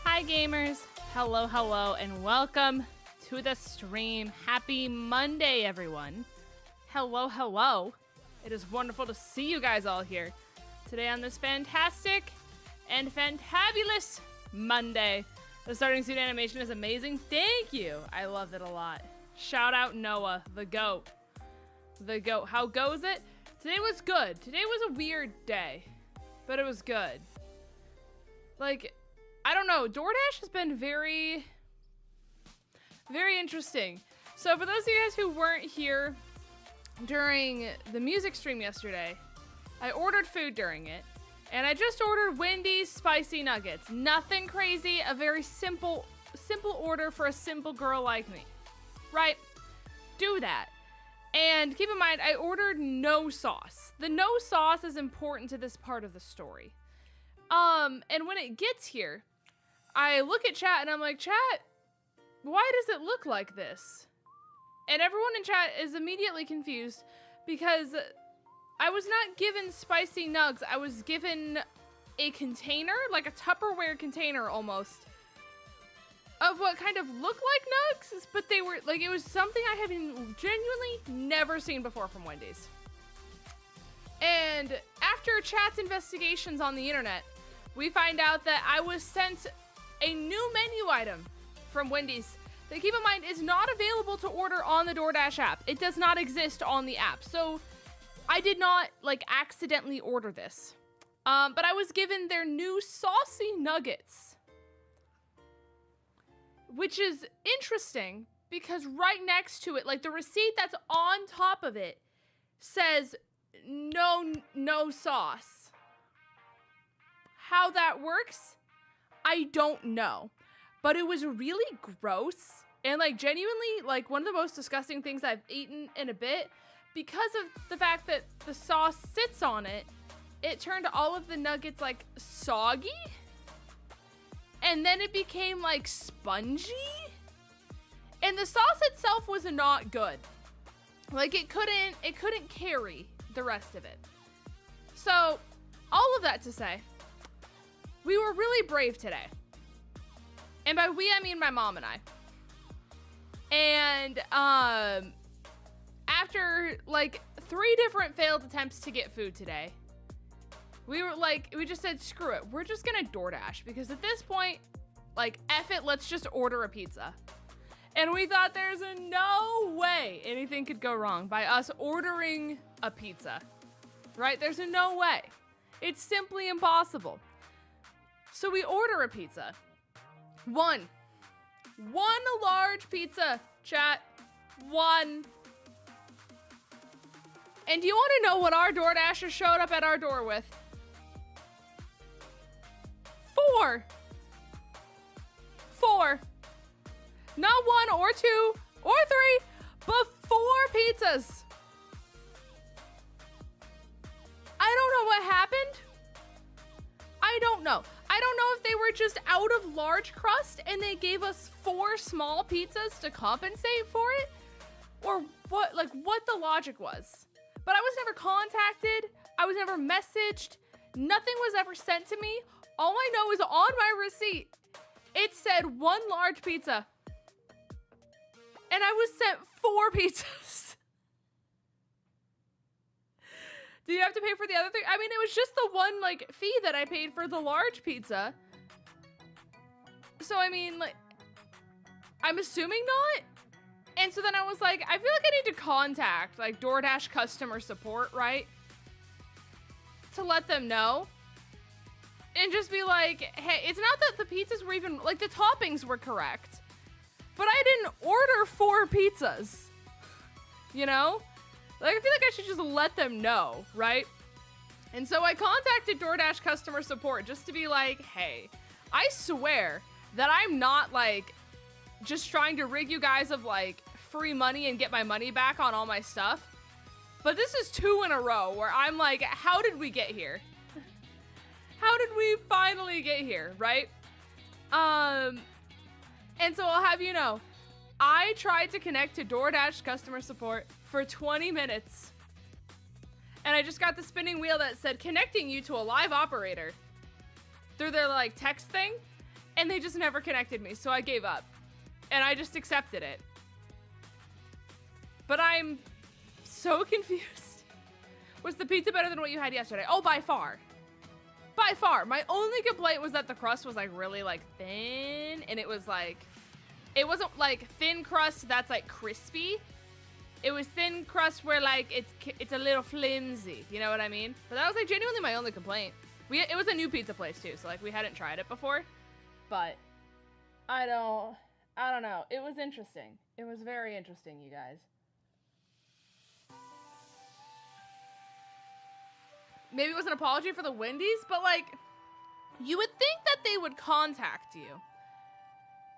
Hi gamers, hello, and welcome to the stream. Happy Monday, everyone. Hello. It is wonderful to see you guys all here today on this fantastic and fantabulous Monday. The starting suit animation is amazing. Thank you. I love it a lot. Shout out Noah, the goat. The goat. How goes it? Today was good. Today was a weird day, but it was good. Like, I don't know. DoorDash has been very interesting. So for those of you guys who weren't here during the music stream yesterday, I ordered food during it, and I just ordered Wendy's spicy nuggets. Nothing crazy, a very simple order for a simple girl like me. Right? Do that. And keep in mind, I ordered no sauce. The no sauce is important to this part of the story. And when it gets here, I look at chat and I'm like, chat, why does it look like this? And everyone in chat is immediately confused because I was not given spicy nugs. I was given a container, like a Tupperware container almost, of what kind of looked like nugs, but they were like, it was something I had genuinely never seen before from Wendy's. And after chat's investigations on the internet, we find out that I was sent a new menu item from Wendy's that, keep in mind, is not available to order on the DoorDash app. It does not exist on the app. So I did not like accidentally order this. But I was given their new saucy nuggets, which is interesting because right next to it, like the receipt that's on top of it says no sauce. How that works, I don't know, but it was really gross and like genuinely like one of the most disgusting things I've eaten in a bit because of the fact that the sauce sits on it. It turned all of the nuggets like soggy, and then it became like spongy, and the sauce itself was not good. Like it couldn't carry the rest of it. So all of that to say, we were really brave today. And by we, I mean my mom and I. And after like 3 different failed attempts to get food today, we just said, screw it. We're just gonna DoorDash because at this point, like, F it, let's just order a pizza. And we thought there's no way anything could go wrong by us ordering a pizza, right? There's no way. It's simply impossible. So we order a pizza. One large pizza, chat. One. And do you want to know what our DoorDasher showed up at our door with? 4. 4. Not 1 or 2 or 3, but 4 pizzas. I don't know what happened. I don't know. I don't know if they were just out of large crust and they gave us 4 small pizzas to compensate for it, or what, like what the logic was. But I was never contacted. I was never messaged. Nothing was ever sent to me. All I know is on my receipt, it said 1 large pizza. And I was sent 4 pizzas. Do you have to pay for the other 3? I mean, it was just the one like fee that I paid for the large pizza. So I mean, like, I'm assuming not. And so then I was like, I feel like I need to contact like DoorDash customer support, right? To let them know. And just be like, hey, it's not that the pizzas were even, like the toppings were correct, but I didn't order 4 pizzas, you know? Like, I feel like I should just let them know, right? And so I contacted DoorDash customer support just to be like, hey, I swear that I'm not like just trying to rig you guys of like free money and get my money back on all my stuff. But this is 2 in a row where I'm like, how did we get here? How did we finally get here, right? And so I'll have you know, I tried to connect to DoorDash customer support for 20 minutes. And I just got the spinning wheel that said connecting you to a live operator through their like text thing. And they just never connected me. So I gave up and I just accepted it. But I'm so confused. Was the pizza better than what you had yesterday? Oh, by far. By far. My only complaint was that the crust was like really like thin, and it was like, it wasn't like thin crust that's like crispy. It was thin crust where like it's a little flimsy, you know what I mean? But that was like genuinely my only complaint. It was a new pizza place too, so like we hadn't tried it before. But I don't know. It was interesting. It was very interesting, you guys. Maybe it was an apology for the Wendy's, but like, you would think that they would contact you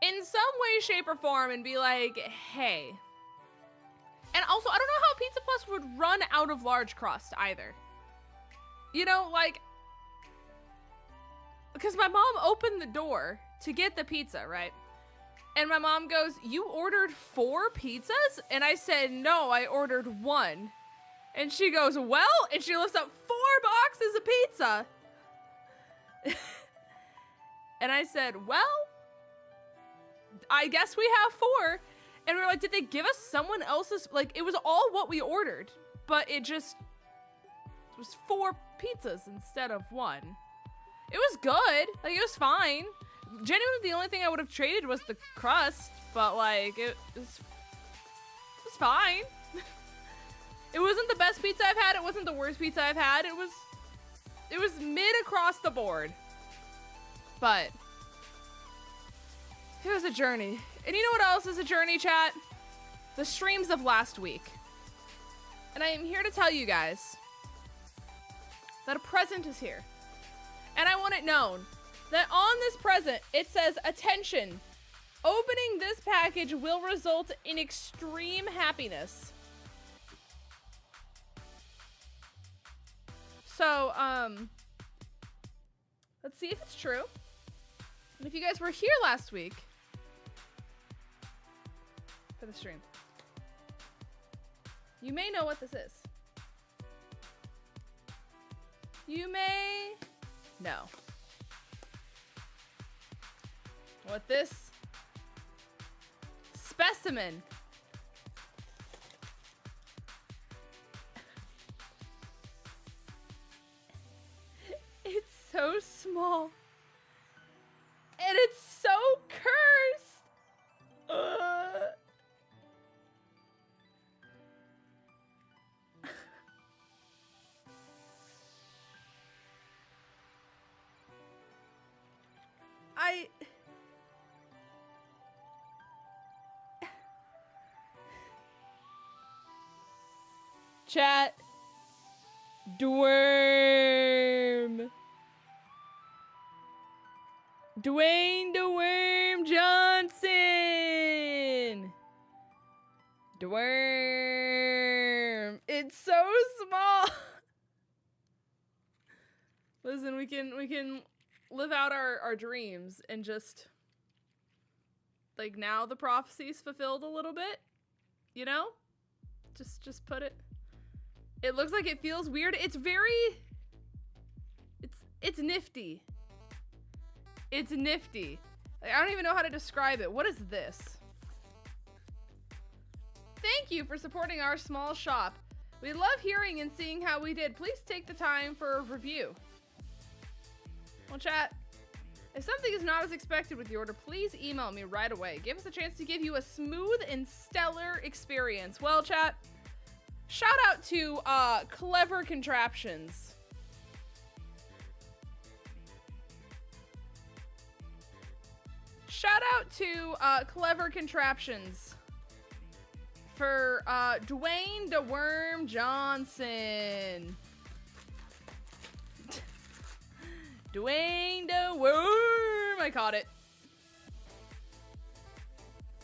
in some way, shape, or form and be like, hey. And also, I don't know how Pizza Plus would run out of large crust either. You know, like, because my mom opened the door to get the pizza, right? And my mom goes, you ordered 4 pizzas? And I said, no, I ordered 1. And she goes, well, and she lifts up 4 boxes of pizza. And I said, well, I guess we have 4. And we were like, did they give us someone else's? Like, it was all what we ordered, but it was 4 pizzas instead of 1. It was good. Like, it was fine. Genuinely, the only thing I would have traded was the crust, but like, it was fine. It wasn't the best pizza I've had. It wasn't the worst pizza I've had. It was mid across the board. But it was a journey. And you know what else is a journey, chat? The streams of last week. And I am here to tell you guys that a present is here. And I want it known that on this present, it says, attention, opening this package will result in extreme happiness. So, let's see if it's true. And if you guys were here last week for the stream, you may know what this is. You may know what this specimen it's so small and it's so cursed. Chat. Dwayne. Dwayne the Worm Johnson. Dworm. It's so small. Listen, we can live out our dreams and just like now the prophecy's fulfilled a little bit, you know? Just put it. It looks like it feels weird. It's very it's nifty. It's nifty. Like, I don't even know how to describe it. What is this? Thank you for supporting our small shop. We love hearing and seeing how we did. Please take the time for a review. Well, chat, if something is not as expected with your order, please email me right away. Give us a chance to give you a smooth and stellar experience. Well, chat, shout out to Clever Contraptions. Shout out to Clever Contraptions for Dwayne the Worm Johnson. Dwayne the Worm! I caught it.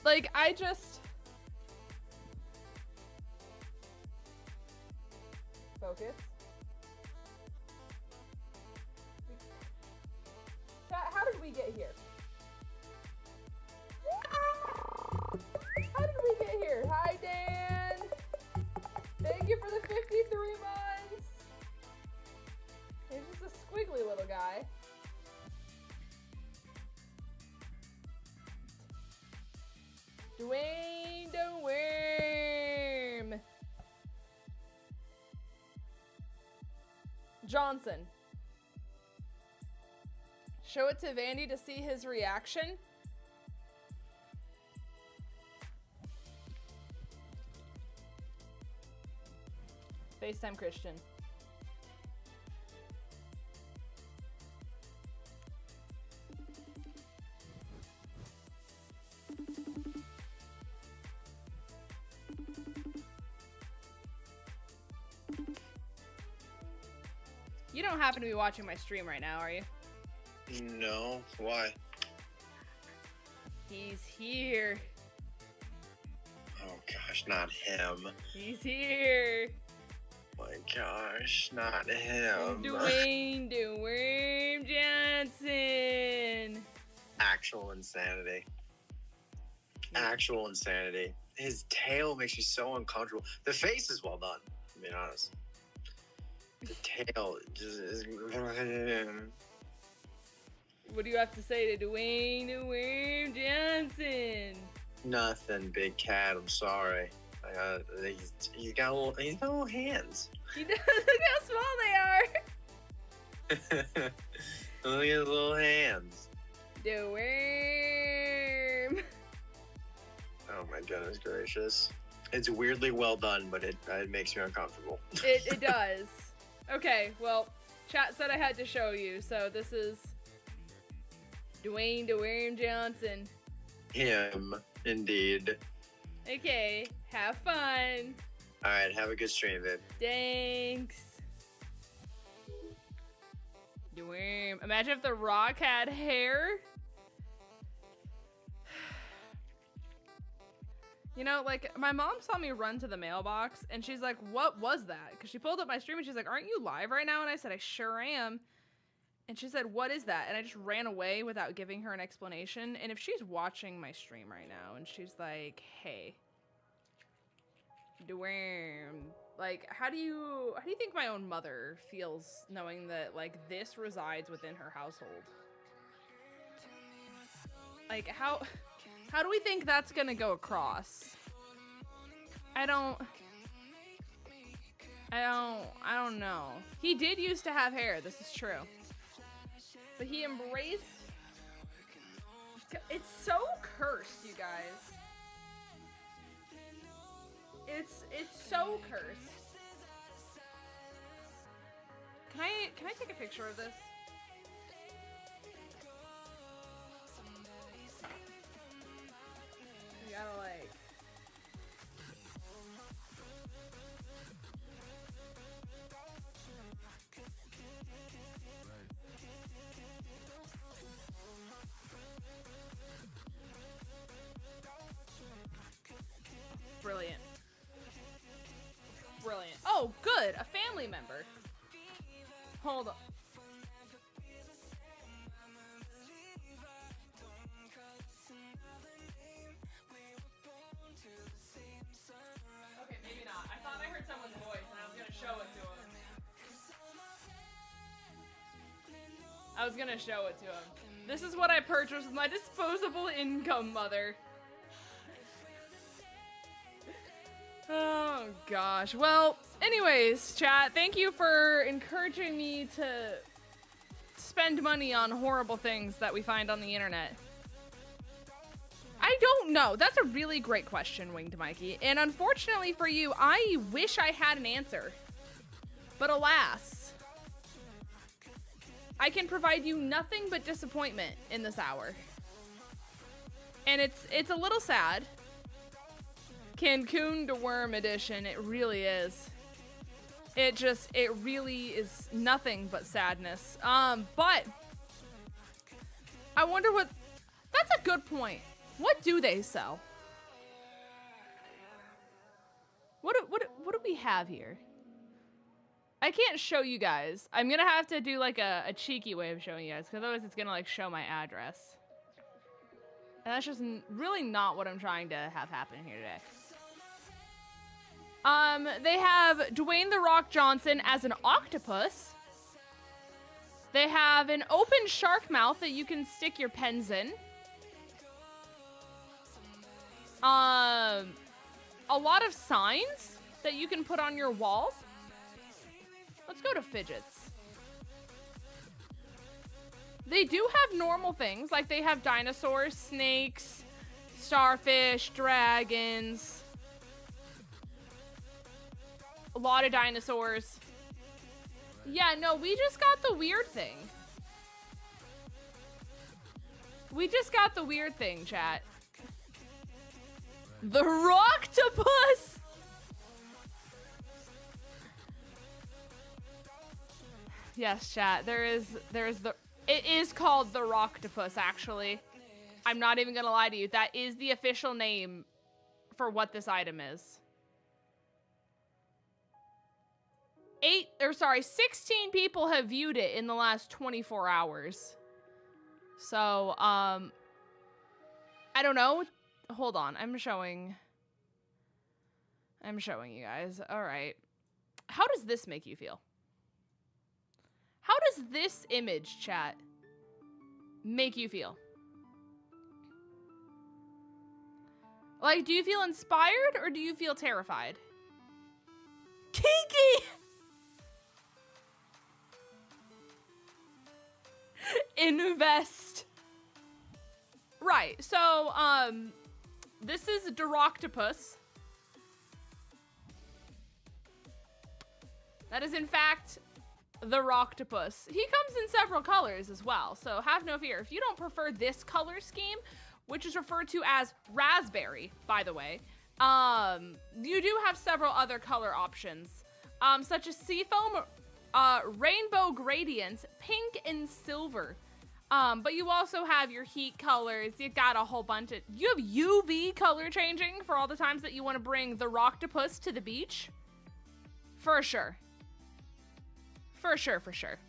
Like, I just... Focus. Chat, how did we get here? How did we get here? Hi, Dan! Thank you for the 53 months! He's just a squiggly little guy. Dwayne the Worm Johnson. Show it to Vandy to see his reaction. FaceTime Christian. You don't happen to be watching my stream right now, are you? No. Why? He's here. Oh gosh, not him. He's here. My gosh, not him. Dwayne the Worm Johnson. Actual insanity. Actual insanity. His tail makes you so uncomfortable. The face is well done, to be honest. The tail just is... What do you have to say to Dwayne the Worm Johnson? Nothing, big cat. I'm sorry. He's got little hands. He does. Look how small they are. Look at his little hands. The worm. Oh my goodness gracious. It's weirdly well done, but it makes me uncomfortable. It does. Okay, well, chat said I had to show you, so this is Dwayne the Worm Johnson. Him, indeed. Okay, have fun. Alright, have a good stream, babe. Thanks. The worm. Imagine if The Rock had hair. You know, like, my mom saw me run to the mailbox, and she's like, what was that? Because she pulled up my stream, and she's like, aren't you live right now? And I said, I sure am. And she said, what is that? And I just ran away without giving her an explanation. And if she's watching my stream right now, and she's like, hey, Dwayne, like, how do you think my own mother feels knowing that, like, this resides within her household? Like, how do we think that's gonna go across? I don't know. He did used to have hair, this is true. But he embraced... It's so cursed, you guys. It's so cursed. Can I take a picture of this? You gotta like... Hold on. Okay, maybe not. I thought I heard someone's voice and I was gonna show it to him. I was gonna show it to him. This is what I purchased with my disposable income, mother. Oh gosh. Well, anyways, chat, thank you for encouraging me to spend money on horrible things that we find on the internet. I don't know. That's a really great question, 𝗏𝗏𝗡𝗏𝗏. And unfortunately for you, I wish I had an answer. But alas, I can provide you nothing but disappointment in this hour. And it's a little sad. 𝗏𝗏𝗗𝗃 𝗔𝗯𝗔𝗡 edition, it really is. It really is nothing but sadness. But I wonder what, that's a good point. What do they sell? What do we have here? I can't show you guys. I'm gonna have to do like a cheeky way of showing you guys, because otherwise it's gonna like show my address. And that's just really not what I'm trying to have happen here today. They have Dwayne the Rock Johnson as an octopus. They have an open shark mouth that you can stick your pens in. A lot of signs that you can put on your wall. Let's go to fidgets. They do have normal things, like they have dinosaurs, snakes, starfish, dragons. A lot of dinosaurs. Yeah, no, we just got the weird thing. We just got the weird thing, chat. The Rocktopus! Yes, chat, it is called the Rocktopus, actually. I'm not even gonna lie to you. That is the official name for what this item is. 16 people have viewed it in the last 24 hours. So, I don't know. Hold on, I'm showing you guys. All right. How does this make you feel? How does this image, chat, make you feel? Like, do you feel inspired or do you feel terrified? Kinky! Invest. Right, so, this is Rocktopus. That is, in fact, the Rocktopus. He comes in several colors as well, so have no fear. If you don't prefer this color scheme, which is referred to as raspberry, by the way, you do have several other color options, such as seafoam, rainbow gradients, pink and silver. But you also have your heat colors. You got a whole bunch of, you have UV color changing for all the times that you want to bring the Rocktopus to the beach. For sure. For sure, for sure.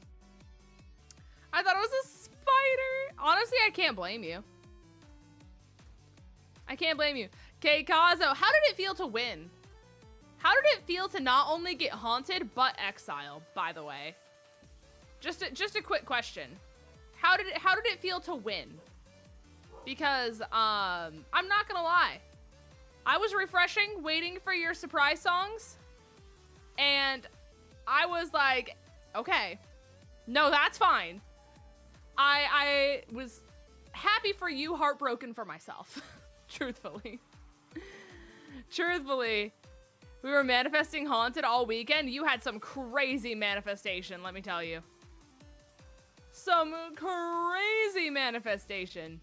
I thought it was a spider. Honestly, I can't blame you. I can't blame you. 𝗏𝗏𝗃𝗏𝗏, how did it feel to win? How did it feel to not only get haunted, but exiled, by the way? Just a quick question. How did it feel to win? Because, I'm not gonna lie. I was refreshing, waiting for your surprise songs, and I was like, okay, no, that's fine. I was happy for you, heartbroken for myself. Truthfully. Truthfully. We were manifesting haunted all weekend. You had some crazy manifestation, let me tell you. Some crazy manifestation.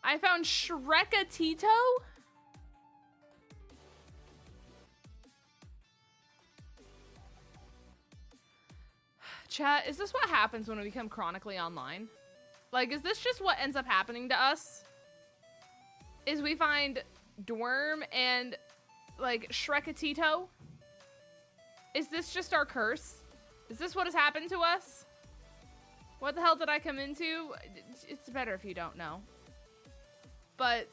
I found 𝗓𝗏𝗃𝗏𝗃. Chat, is this what happens when we become chronically online? Like, is this just what ends up happening to us? Is we find Dwyrm and, like, 𝗓𝗏𝗃𝗏𝗃? Is this just our curse? Is this what has happened to us? What the hell did I come into? It's better if you don't know. But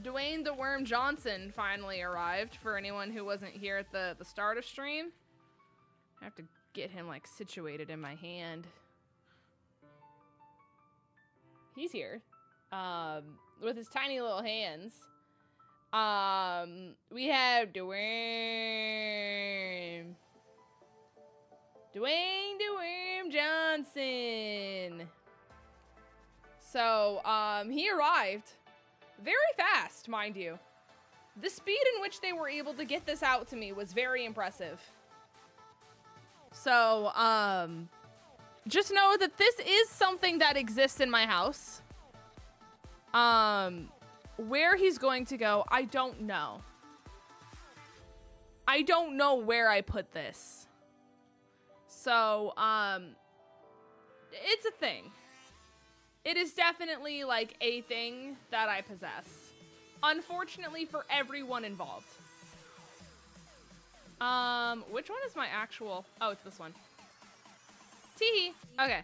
Dwayne the Worm Johnson finally arrived for anyone who wasn't here at the start of stream. I have to get him like situated in my hand. He's here. With his tiny little hands. We have Dwayne the Worm Johnson. So, he arrived very fast, mind you. The speed in which they were able to get this out to me was very impressive. So, just know that this is something that exists in my house. Where he's going to go, I don't know. I don't know where I put this. So, it's a thing. It is definitely like a thing that I possess. Unfortunately for everyone involved. Which one is my actual? Oh, it's this one. Teehee. Okay.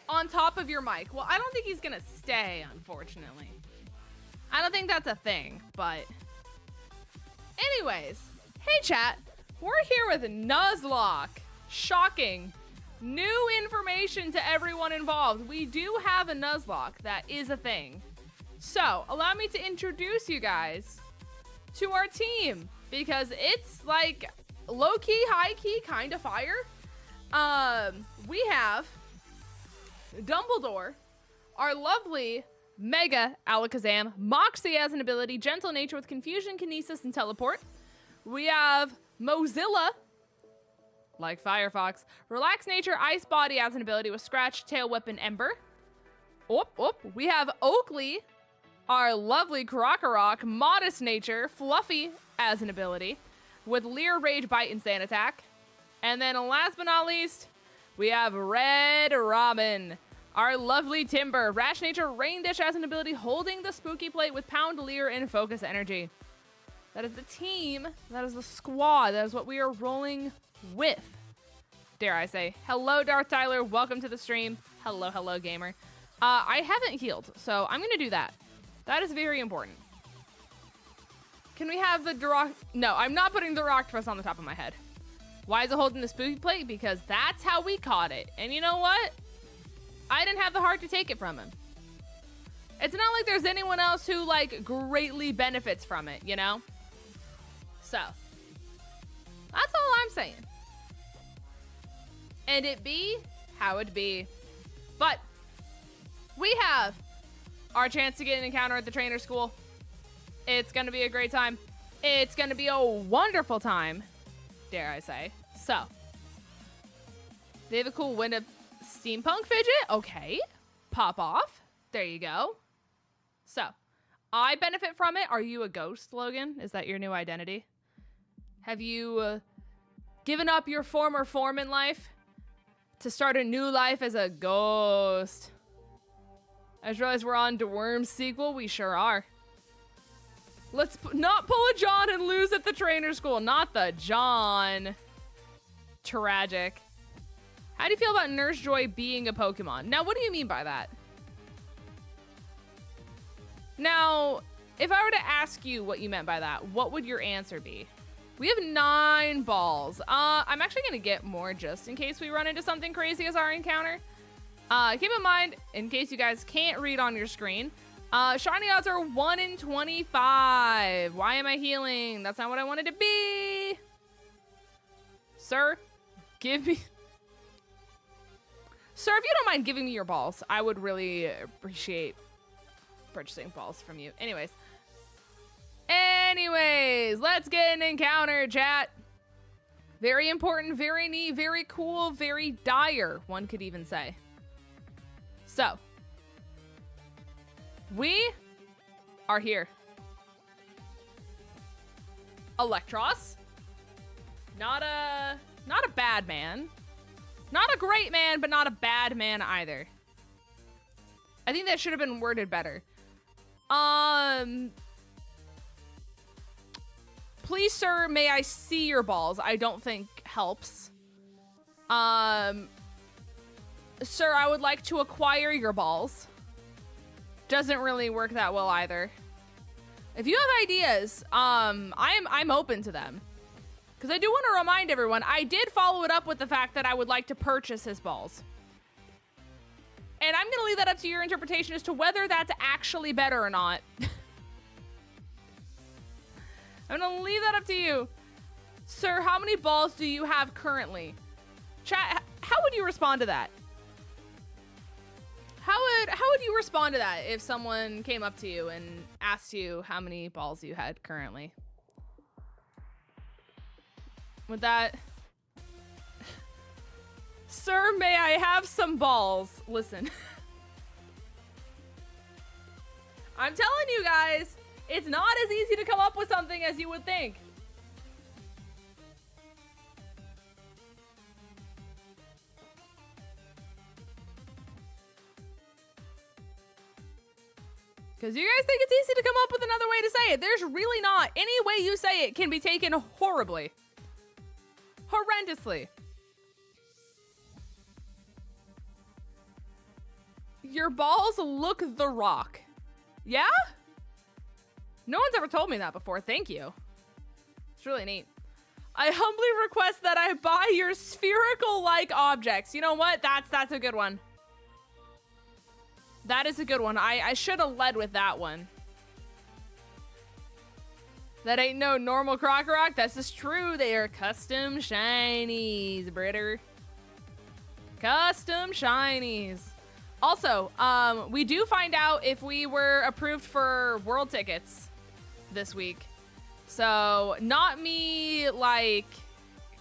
On top of your mic. Well, I don't think he's gonna stay, unfortunately. I don't think that's a thing, but... Anyways. Hey, chat. We're here with Nuzlocke. Shocking. New information to everyone involved. We do have a Nuzlocke. That is a thing. So, allow me to introduce you guys to our team. Because it's like low-key, high-key, kind of fire. We have Dumbledore, our lovely Mega Alakazam, Moxie as an ability, Gentle Nature with Confusion, Kinesis, and Teleport. We have Mozilla, like Firefox, Relaxed Nature, Ice Body as an ability with Scratch, Tail Whip, and Ember. We have Oakley, our lovely Krokorok, Modest Nature, Fluffy as an ability with Leer, Rage, Bite, and Sand Attack. And then last but not least, we have Red Robin, our lovely Timber, Rash Nature, Rain Dish as an ability, holding the Spooky Plate with Pound, Leer, and Focus Energy. That is the team. That is the squad. That is what we are rolling with. Dare I say. Hello, Darth Tyler. Welcome to the stream. Hello, hello, gamer. I haven't healed, so I'm going to do that. That is very important. Can we have the Rock? No, I'm not putting the Rocktress on the top of my head. Why is it holding the Spooky Plate? Because that's how we caught it. And you know what? I didn't have the heart to take it from him. It's not like there's anyone else who, like, greatly benefits from it, you know? So, that's all I'm saying. And it be how it be. But we have our chance to get an encounter at the trainer school. It's going to be a great time. It's going to be a wonderful time, dare I say. So, they have a cool Winda Steampunk Fidget. Okay. Pop off. There you go. So, I benefit from it. Are you a ghost, Logan? Is that your new identity? Have you given up your former form in life to start a new life as a ghost? I just realized we're on 𝗔𝗡𝗔𝗓 sequel. We sure are. Let's not pull a John and lose at the trainer school. Not the John. Tragic. How do you feel about Nurse Joy being a Pokemon? Now, what do you mean by that? Now, if I were to ask you what you meant by that, what would your answer be? We have 9 balls. I'm actually going to get more just in case we run into something crazy as our encounter. Keep in mind, in case you guys can't read on your screen, shiny odds are 1 in 25. Why am I healing? That's not what I wanted to be. Sir, give me... Sir, if you don't mind giving me your balls, I would really appreciate purchasing balls from you. Anyways, let's get an encounter, chat. Very important, very neat, very cool, very dire, one could even say. So, we are here. Electros. Not a bad man. Not a great man, but not a bad man either. I think that should have been worded better. Please, sir, may I see your balls? I don't think helps. Sir, I would like to acquire your balls. Doesn't really work that well either. If you have ideas, I'm open to them. Because I do want to remind everyone, I did follow it up with the fact that I would like to purchase his balls. And I'm going to leave that up to your interpretation as to whether that's actually better or not. I'm going to leave that up to you. Sir, how many balls do you have currently? Chat, how would you respond to that? How would you respond to that if someone came up to you and asked you how many balls you had currently? Would that... Sir, may I have some balls? Listen. I'm telling you guys, it's not as easy to come up with something as you would think. Because you guys think it's easy to come up with another way to say it. There's really not. Any way you say it can be taken horribly. Horrendously. Your balls look the rock. Yeah? No one's ever told me that before. Thank you. It's really neat. I humbly request that I buy your spherical-like objects. You know what? That's a good one. That is a good one. I should have led with that one. That ain't no normal Crocorock. This is true. They are custom shinies, Britter. Custom shinies. Also, we do find out if we were approved for world tickets this week. So, not me, like,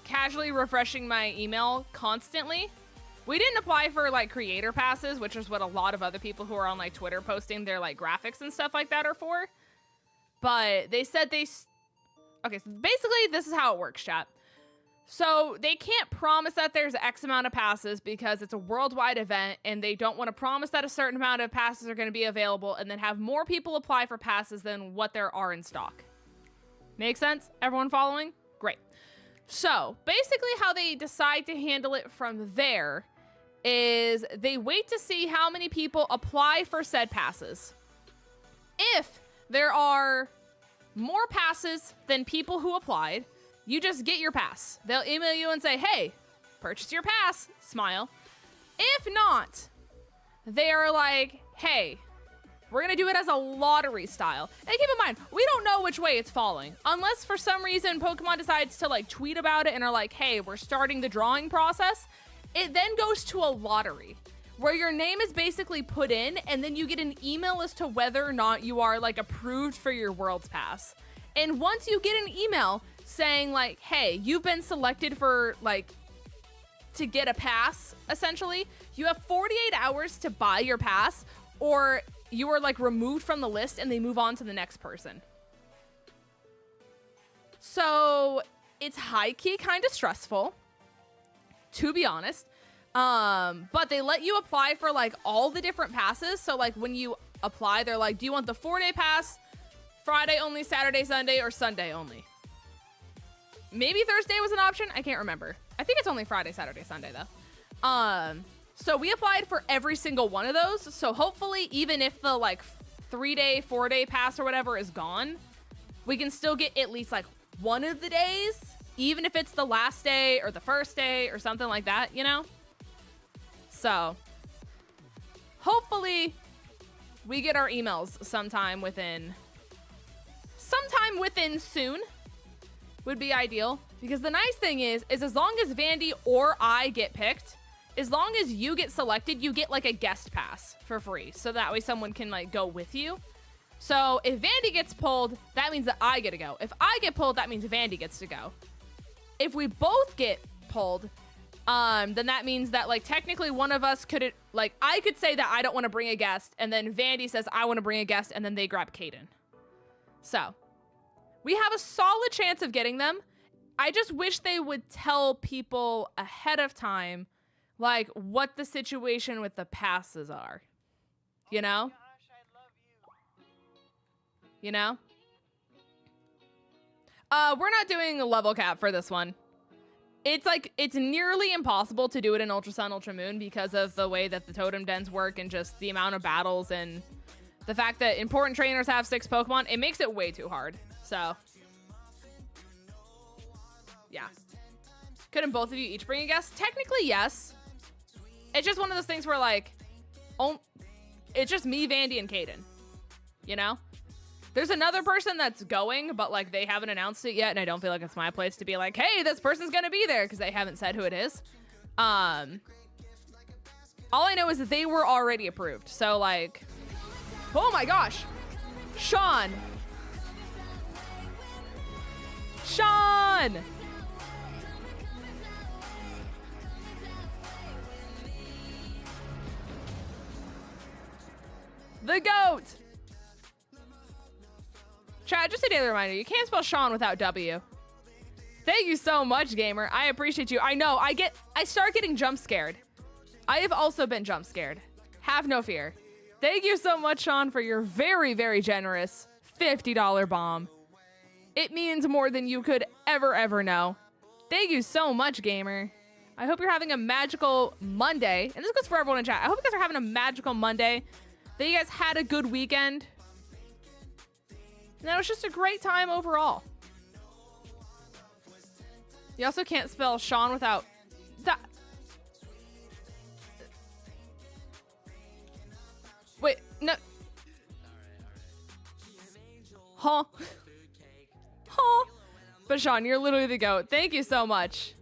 casually refreshing my email constantly. We didn't apply for, like, creator passes, which is what a lot of other people who are on, like, Twitter posting their, like, graphics and stuff like that are for. But they said they... Okay, so basically, this is how it works, chat. So they can't promise that there's X amount of passes because it's a worldwide event, and they don't want to promise that a certain amount of passes are going to be available and then have more people apply for passes than what there are in stock. Make sense? Everyone following? Great. So basically how they decide to handle it from there is they wait to see how many people apply for said passes. If there are more passes than people who applied, you just get your pass. They'll email you and say, hey, purchase your pass, smile. If not, they're like, hey, we're gonna do it as a lottery style. And keep in mind, we don't know which way it's falling. Unless for some reason Pokemon decides to like tweet about it and are like, hey, we're starting the drawing process. It then goes to a lottery where your name is basically put in and then you get an email as to whether or not you are like approved for your World's Pass. And once you get an email saying like, hey, you've been selected for like, to get a pass, essentially, you have 48 hours to buy your pass or you are like removed from the list and they move on to the next person. So it's high-key kind of stressful, to be honest. But they let you apply for like all the different passes. So like when you apply, they're like, do you want the 4-day pass, Friday only, Saturday, Sunday, or Sunday only? Maybe Thursday was an option. I can't remember. I think it's only Friday, Saturday, Sunday though. So we applied for every single one of those. So hopefully even if the like 3-day, 4-day pass or whatever is gone, we can still get at least like one of the days, even if it's the last day or the first day or something like that, you know? So hopefully we get our emails sometime within soon would be ideal. Because the nice thing is as long as Vandy or I get picked, as long as you get selected, you get like a guest pass for free. So that way someone can like go with you. So if Vandy gets pulled, that means that I get to go. If I get pulled, that means Vandy gets to go. If we both get pulled, then that means that like technically one of us could, like I could say that I don't want to bring a guest and then Vandy says I want to bring a guest and then they grab Caden. So we have a solid chance of getting them. I just wish they would tell people ahead of time like what the situation with the passes are, you know? Gosh, I love you. You know? We're not doing a level cap for this one. it's like, it's nearly impossible to do it in Ultra Sun, Ultra Moon because of the way that the totem dens work and just the amount of battles and the fact that important trainers have 6 Pokemon. It makes it way too hard. So, yeah. Couldn't both of you each bring a guest? Technically, yes. It's just one of those things where, like, it's just me, Vandy, and Caden. You know? There's another person that's going, but, like, they haven't announced it yet, and I don't feel like it's my place to be like, hey, this person's gonna be there, because they haven't said who it is. All I know is that they were already approved. So, like, oh my gosh. Sean. Sean. The GOAT. Chat, just a daily reminder, you can't spell Sean without W. Thank you so much, gamer. I appreciate you. I know, I start getting jump scared. I have also been jump scared. Have no fear. Thank you so much, Sean, for your very, very generous $50 bomb. It means more than you could ever know. Thank you so much, gamer. I hope you're having a magical Monday. And this goes for everyone in chat. I hope you guys are having a magical Monday. That you guys had a good weekend. And that was just a great time overall. You also can't spell Sean without that. Wait, no. Huh? Huh? But Sean, you're literally the GOAT. Thank you so much.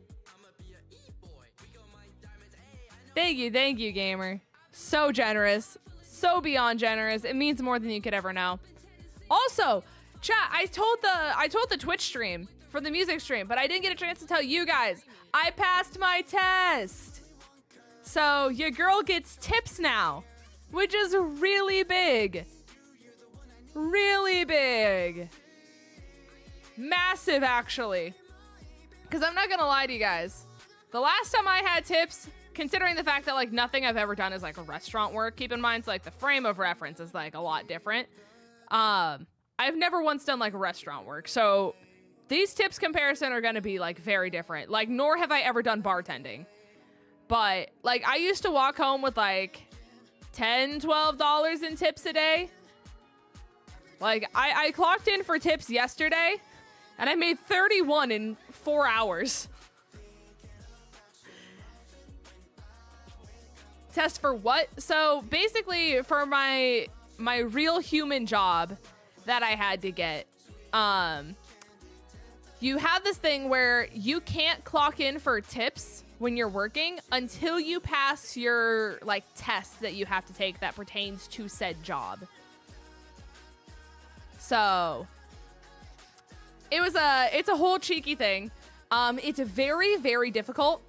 Thank you, gamer. So generous. So beyond generous. It means more than you could ever know. Also, chat, I told the Twitch stream for the music stream, but I didn't get a chance to tell you guys. I passed my test. So your girl gets tips now, which is really big. Really big. Massive, actually. Because I'm not going to lie to you guys. The last time I had tips, considering the fact that, like, nothing I've ever done is, like, a restaurant work, keep in mind, so, like, the frame of reference is, like, a lot different. I've never once done, like, restaurant work, so these tips comparison are gonna be, like, very different. Like, nor have I ever done bartending. But, like, I used to walk home with, like, $10, $12 in tips a day. Like, I clocked in for tips yesterday, and I made 31 in 4 hours. Test for what? So basically for my real human job that I had to get, you have this thing where you can't clock in for tips when you're working until you pass your, like, test that you have to take that pertains to said job. So it's a whole cheeky thing. It's very, very difficult.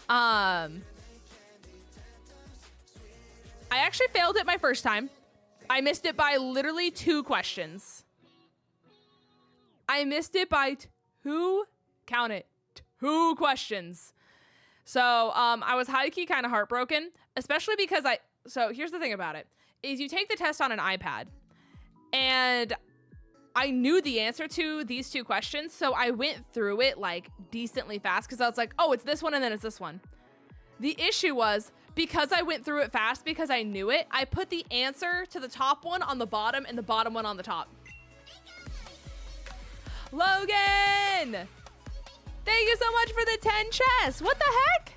I actually failed it my first time. I missed it by literally 2 questions. I missed it by 2, count it, 2 questions. So I was high-key kind of heartbroken, especially because so here's the thing about it, is you take the test on an iPad, and I knew the answer to these 2 questions, so I went through it, like, decently fast, because I was like, oh, it's this one and then it's this one. The issue was, because I went through it fast, because I knew it, I put the answer to the top one on the bottom and the bottom one on the top. Logan! Thank you so much for the 10 chests. What the heck?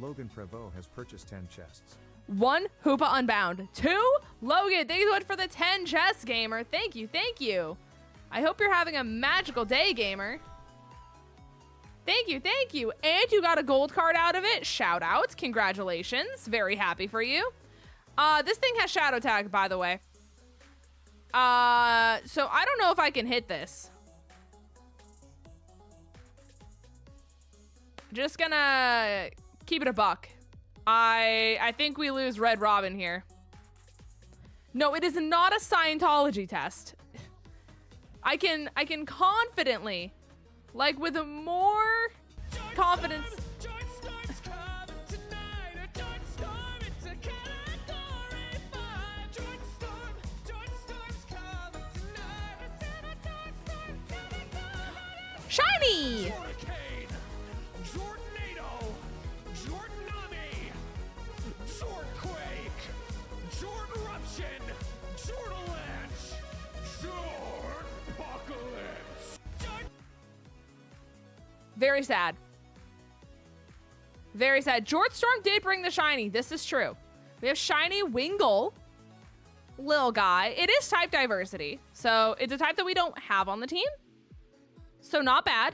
Logan Prevost has purchased 10 chests. 1, Hoopa Unbound. 2, Logan, thank you so much for the 10 chests, gamer. Thank you, thank you. I hope you're having a magical day, gamer. Thank you, thank you. And you got a gold card out of it. Shout out. Congratulations. Very happy for you. This thing has shadow tag, by the way. So I don't know if I can hit this. Just gonna keep it a buck. I think we lose Red Robin here. No, it is not a Scientology test. I can confidently, like, with more confidence. Shiny! Very sad. Very sad. 𝗔𝗠𝗏 did bring the shiny. This is true. We have shiny Wingull. Little guy. It is type diversity. So it's a type that we don't have on the team. So not bad.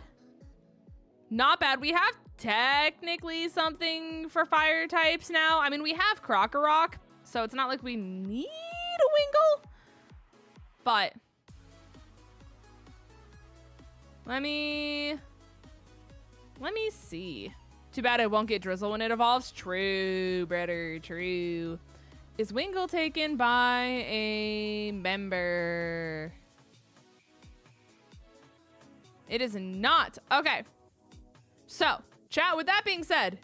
Not bad. We have technically something for fire types now. I mean, we have Krokorok, so it's not like we need a Wingull. But let me see. Too bad I won't get Drizzle when it evolves. True, brother, true. Is Wingull taken by a member? It is not. Okay. So, chat, with that being said,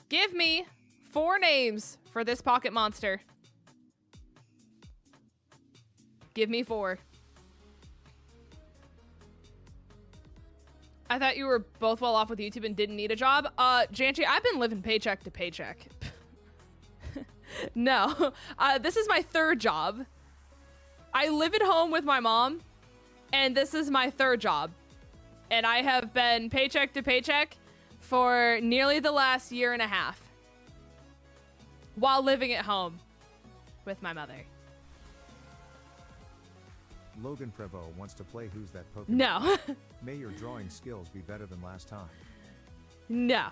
give me 4 names for this pocket monster. Give me 4. I thought you were both well off with YouTube and didn't need a job. 𝗟𝗓𝗓, I've been living paycheck to paycheck. No, this is my 3rd job. I live at home with my mom, and this is my 3rd job. And I have been paycheck to paycheck for nearly the last 1.5 years while living at home with my mother. 𝗏𝗏𝗏𝗏 wants to play Who's That Pokemon? No. May your drawing skills be better than last time. No.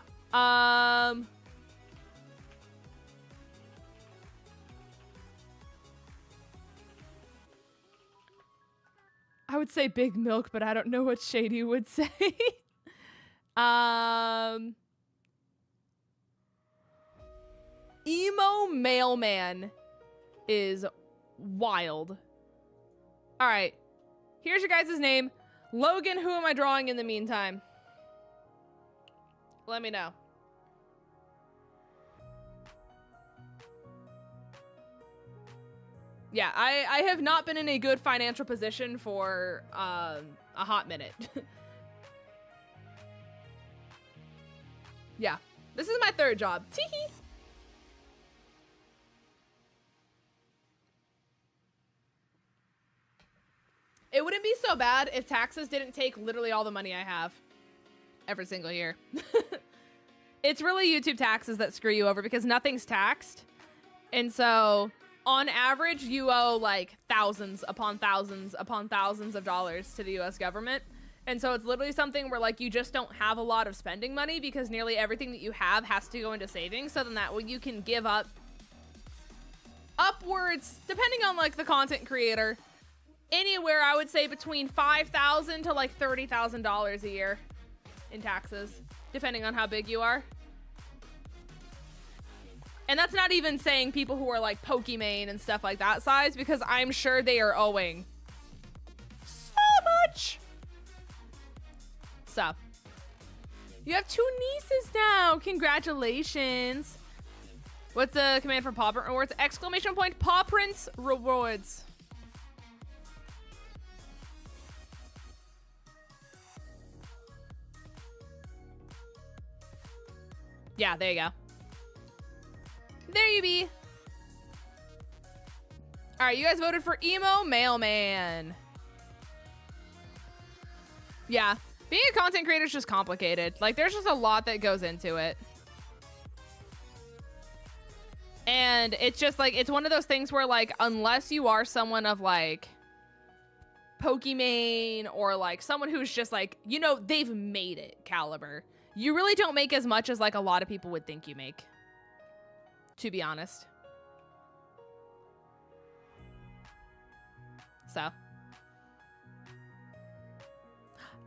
I would say Big Milk, but I don't know what Shady would say. Emo Mailman is wild. All right. Here's your guys' name. Logan, who am I drawing in the meantime? Let me know. Yeah, I have not been in a good financial position for a hot minute. Yeah, this is my 3rd job. Teehee. It wouldn't be so bad if taxes didn't take literally all the money I have every single year. It's really YouTube taxes that screw you over because nothing's taxed. And so on average, you owe like thousands upon thousands upon thousands of dollars to the US government. And so it's literally something where like you just don't have a lot of spending money because nearly everything that you have has to go into savings. So then that way you can give up upwards, depending on like the content creator, anywhere I would say between $5,000 to like $30,000 a year in taxes, depending on how big you are. And that's not even saying people who are like Pokimane and stuff like that size, because I'm sure they are owing so much. So, you have 2 nieces now. Congratulations. What's the command for Paw Print Rewards? Exclamation point, Paw Prints Rewards. Yeah, there you go. There you be. All right, you guys voted for Emo Mailman. Yeah, being a content creator is just complicated. Like, there's just a lot that goes into it. And it's just like, it's one of those things where like, unless you are someone of like Pokimane or like someone who's just like, you know, they've made it caliber, you really don't make as much as like a lot of people would think you make, to be honest. So.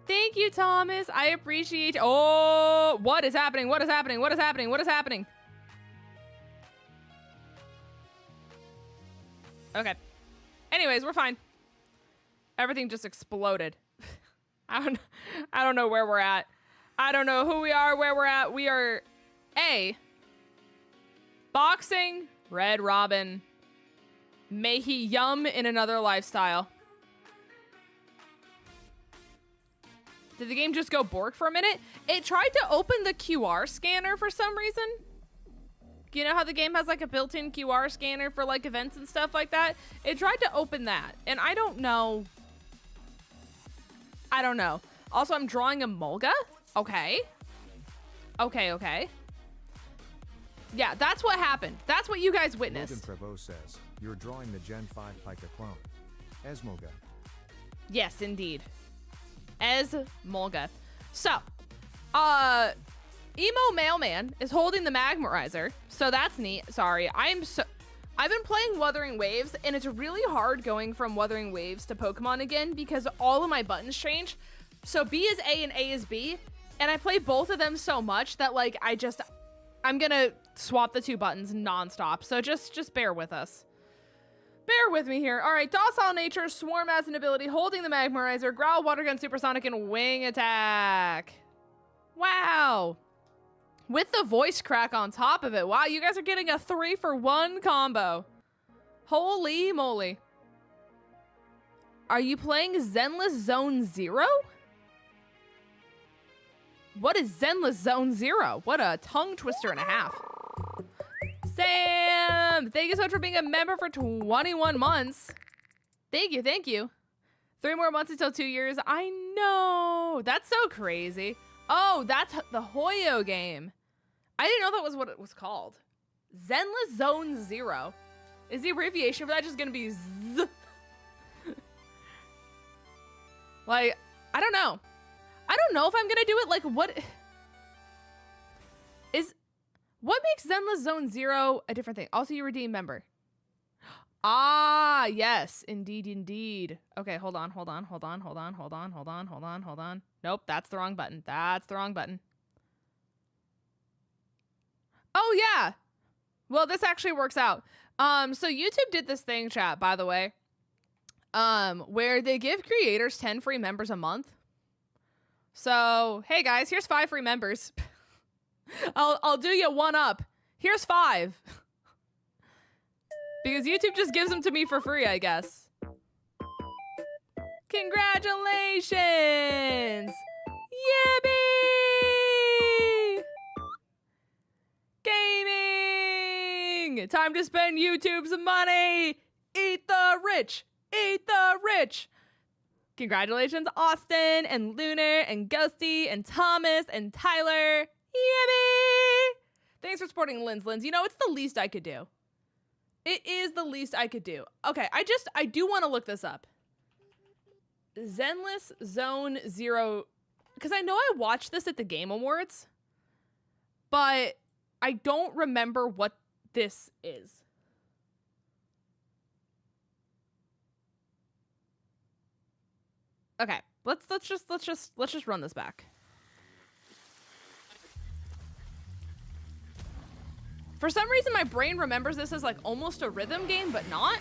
Thank you, Thomas. I appreciate. Oh, what is happening? What is happening? What is happening? What is happening? Okay. Anyways, we're fine. Everything just exploded. I don't know where we're at. I don't know who we are, where we're at. We are A, boxing, Red Robin. May he yum in another lifestyle. Did the game just go bork for a minute? It tried to open the QR scanner for some reason. You know how the game has like a built-in QR scanner for like events and stuff like that? It tried to open that, and I don't know. I don't know. Also, I'm drawing a Mulga. Okay. Okay. Yeah, that's what happened. That's what you guys witnessed. 𝗏𝗏𝗏𝗏 says, you're drawing the Gen 5 𝗏𝗏𝗏𝗏𝗏 𝗏𝗏𝗏𝗏𝗏. Yes, indeed. 𝗏𝗏𝗏𝗏𝗏. So, Emo Mailman is holding the Magmarizer, so that's neat. Sorry, I've been playing Wuthering Waves, and it's really hard going from Wuthering Waves to Pokemon again because all of my buttons changed. So B is A and A is B, and I play both of them so much that like I'm gonna swap the two buttons nonstop. So just bear with us. Bear with me here. All right, Docile Nature, Swarm as an ability, holding the Magmarizer, Growl, Water Gun, Supersonic, and Wing Attack. Wow. With the voice crack on top of it. Wow, you guys are getting a 3-for-1 combo. Holy moly. Are you playing Zenless Zone Zero? What is Zenless Zone Zero? What a tongue twister and a half. Sam, thank you so much for being a member for 21 months. Thank you. 3 more months until 2 years. I know. That's so crazy. Oh, that's the Hoyo game. I didn't know that was what it was called. Zenless Zone Zero. Is the abbreviation for that just gonna be Z? Like, I don't know. I don't know if I'm gonna do it. Like, what makes Zenless Zone Zero a different thing? Also, you redeem member. Ah, yes, indeed. Okay, hold on. Nope, that's the wrong button. Oh yeah. Well, this actually works out. So YouTube did this thing, chat, by the way, where they give creators 10 free members a month. So, hey guys, here's 5 free members. I'll do you one up. Here's 5. Because YouTube just gives them to me for free, I guess. Congratulations! Yippee! Gaming! Time to spend YouTube's money! Eat the rich! Congratulations, Austin, and Lunar, and Ghosty, and Thomas, and Tyler. Yippee! Thanks for supporting Linz. You know, it's the least I could do. It is the least I could do. Okay, I do want to look this up. Zenless Zone Zero, because I know I watched this at the Game Awards, but I don't remember what this is. Okay, let's just run this back. For some reason, my brain remembers this as like almost a rhythm game, but not.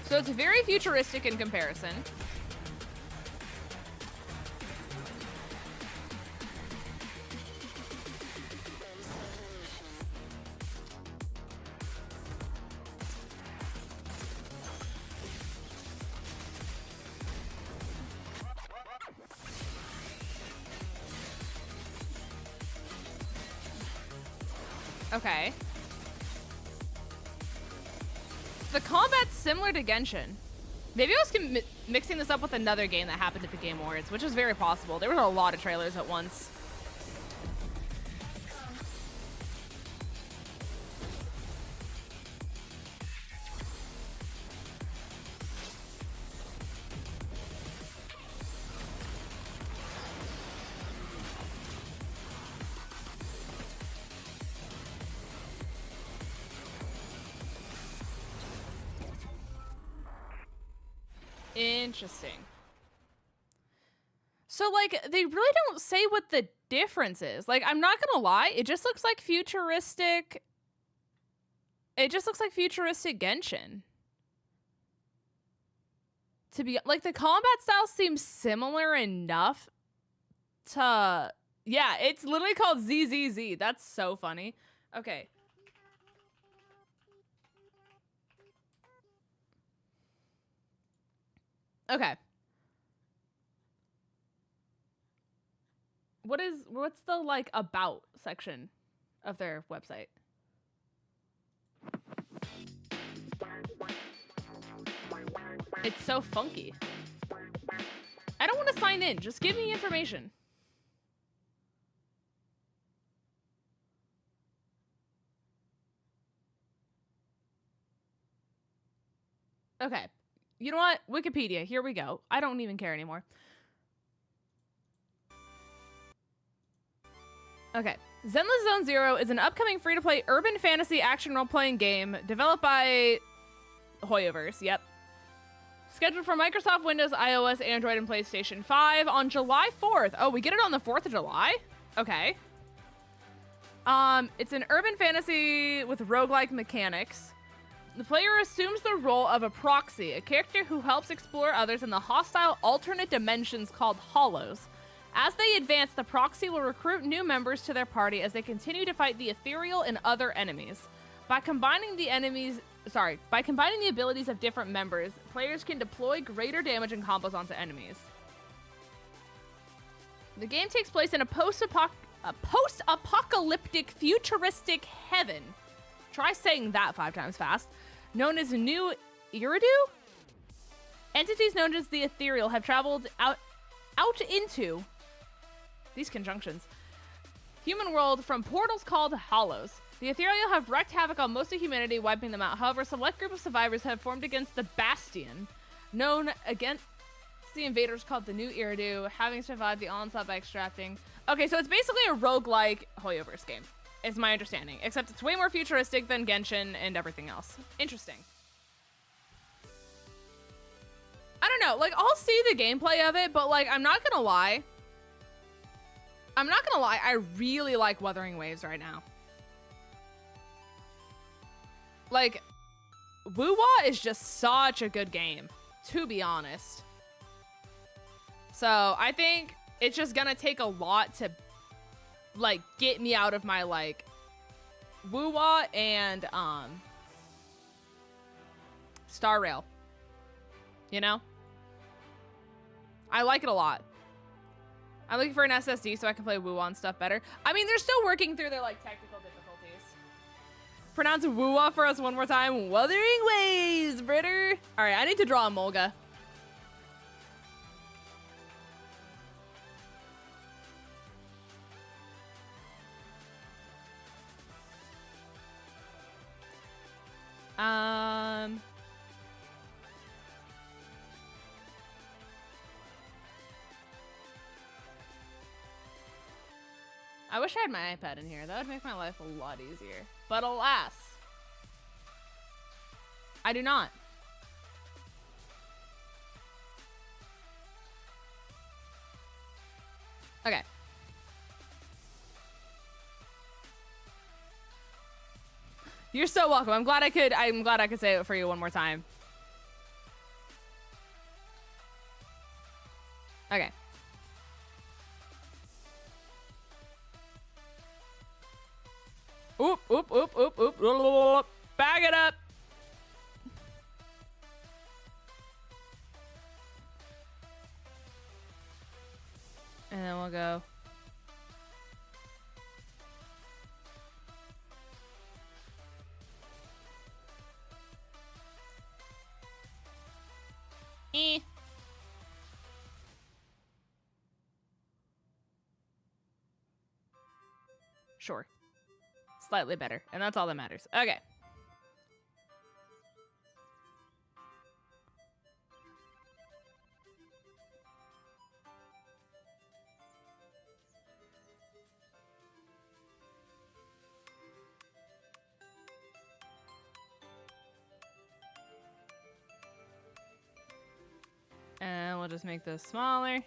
So it's very futuristic in comparison. Okay. The combat's similar to Genshin. Maybe I was mixing this up with another game that happened at the Game Awards, which is very possible. There were a lot of trailers at once. Interesting. So, like, they really don't say what the difference is. Like, I'm not gonna lie, it just looks like futuristic. It just looks like futuristic Genshin. To be, like, the combat style seems similar enough to, yeah, it's literally called ZZZ. That's so funny. Okay. Okay. what's the like about section of their website? It's so funky. I don't want to sign in. Just give me information. Okay. You know what? Wikipedia. Here we go. I don't even care anymore. Okay. Zenless Zone Zero is an upcoming free-to-play urban fantasy action role-playing game developed by Hoyoverse. Yep. Scheduled for Microsoft Windows, iOS, Android, and PlayStation 5 on July 4th. Oh, we get it on the 4th of July? Okay. It's an urban fantasy with roguelike mechanics. The player assumes the role of a proxy, a character who helps explore others in the hostile alternate dimensions called Hollows. As they advance, the proxy will recruit new members to their party as they continue to fight the ethereal and other enemies. By combining the abilities of different members, players can deploy greater damage and combos onto enemies. The game takes place in a post-apocalyptic futuristic heaven. Try saying that 5 times fast. Known as New Iridu? Entities known as the Ethereal have traveled out into these conjunctions human world from portals called Hollows. The Ethereal have wreaked havoc on most of humanity, wiping them out. However, a select group of survivors have formed against the Bastion, known against the invaders called the New Iridu, having survived the onslaught by extracting. Okay, so it's basically a roguelike Hoyoverse game, is my understanding, except it's way more futuristic than Genshin and everything else. Interesting. I don't know, like, I'll see the gameplay of it, but, like, I'm not gonna lie, I really like Wuthering Waves right now. Like, Wuwa is just such a good game, to be honest. So, I think it's just gonna take a lot to, like, get me out of my, like, Wuwa and, Star Rail. You know? I like it a lot. I'm looking for an SSD so I can play Wuwa and stuff better. I mean, they're still working through their, like, technical difficulties. Pronounce Wuwa for us one more time. Wuthering Waves, Britter. All right, I need to draw a Mulga. I wish I had my iPad in here. That would make my life a lot easier. But alas, I do not. Okay. You're so welcome. I'm glad I could say it for you one more time. Okay. Oop, oop, oop, oop, oop, oop, bag it up. And then we'll go. Sure. Slightly better. And that's all that matters. Okay. And we'll just make this smaller.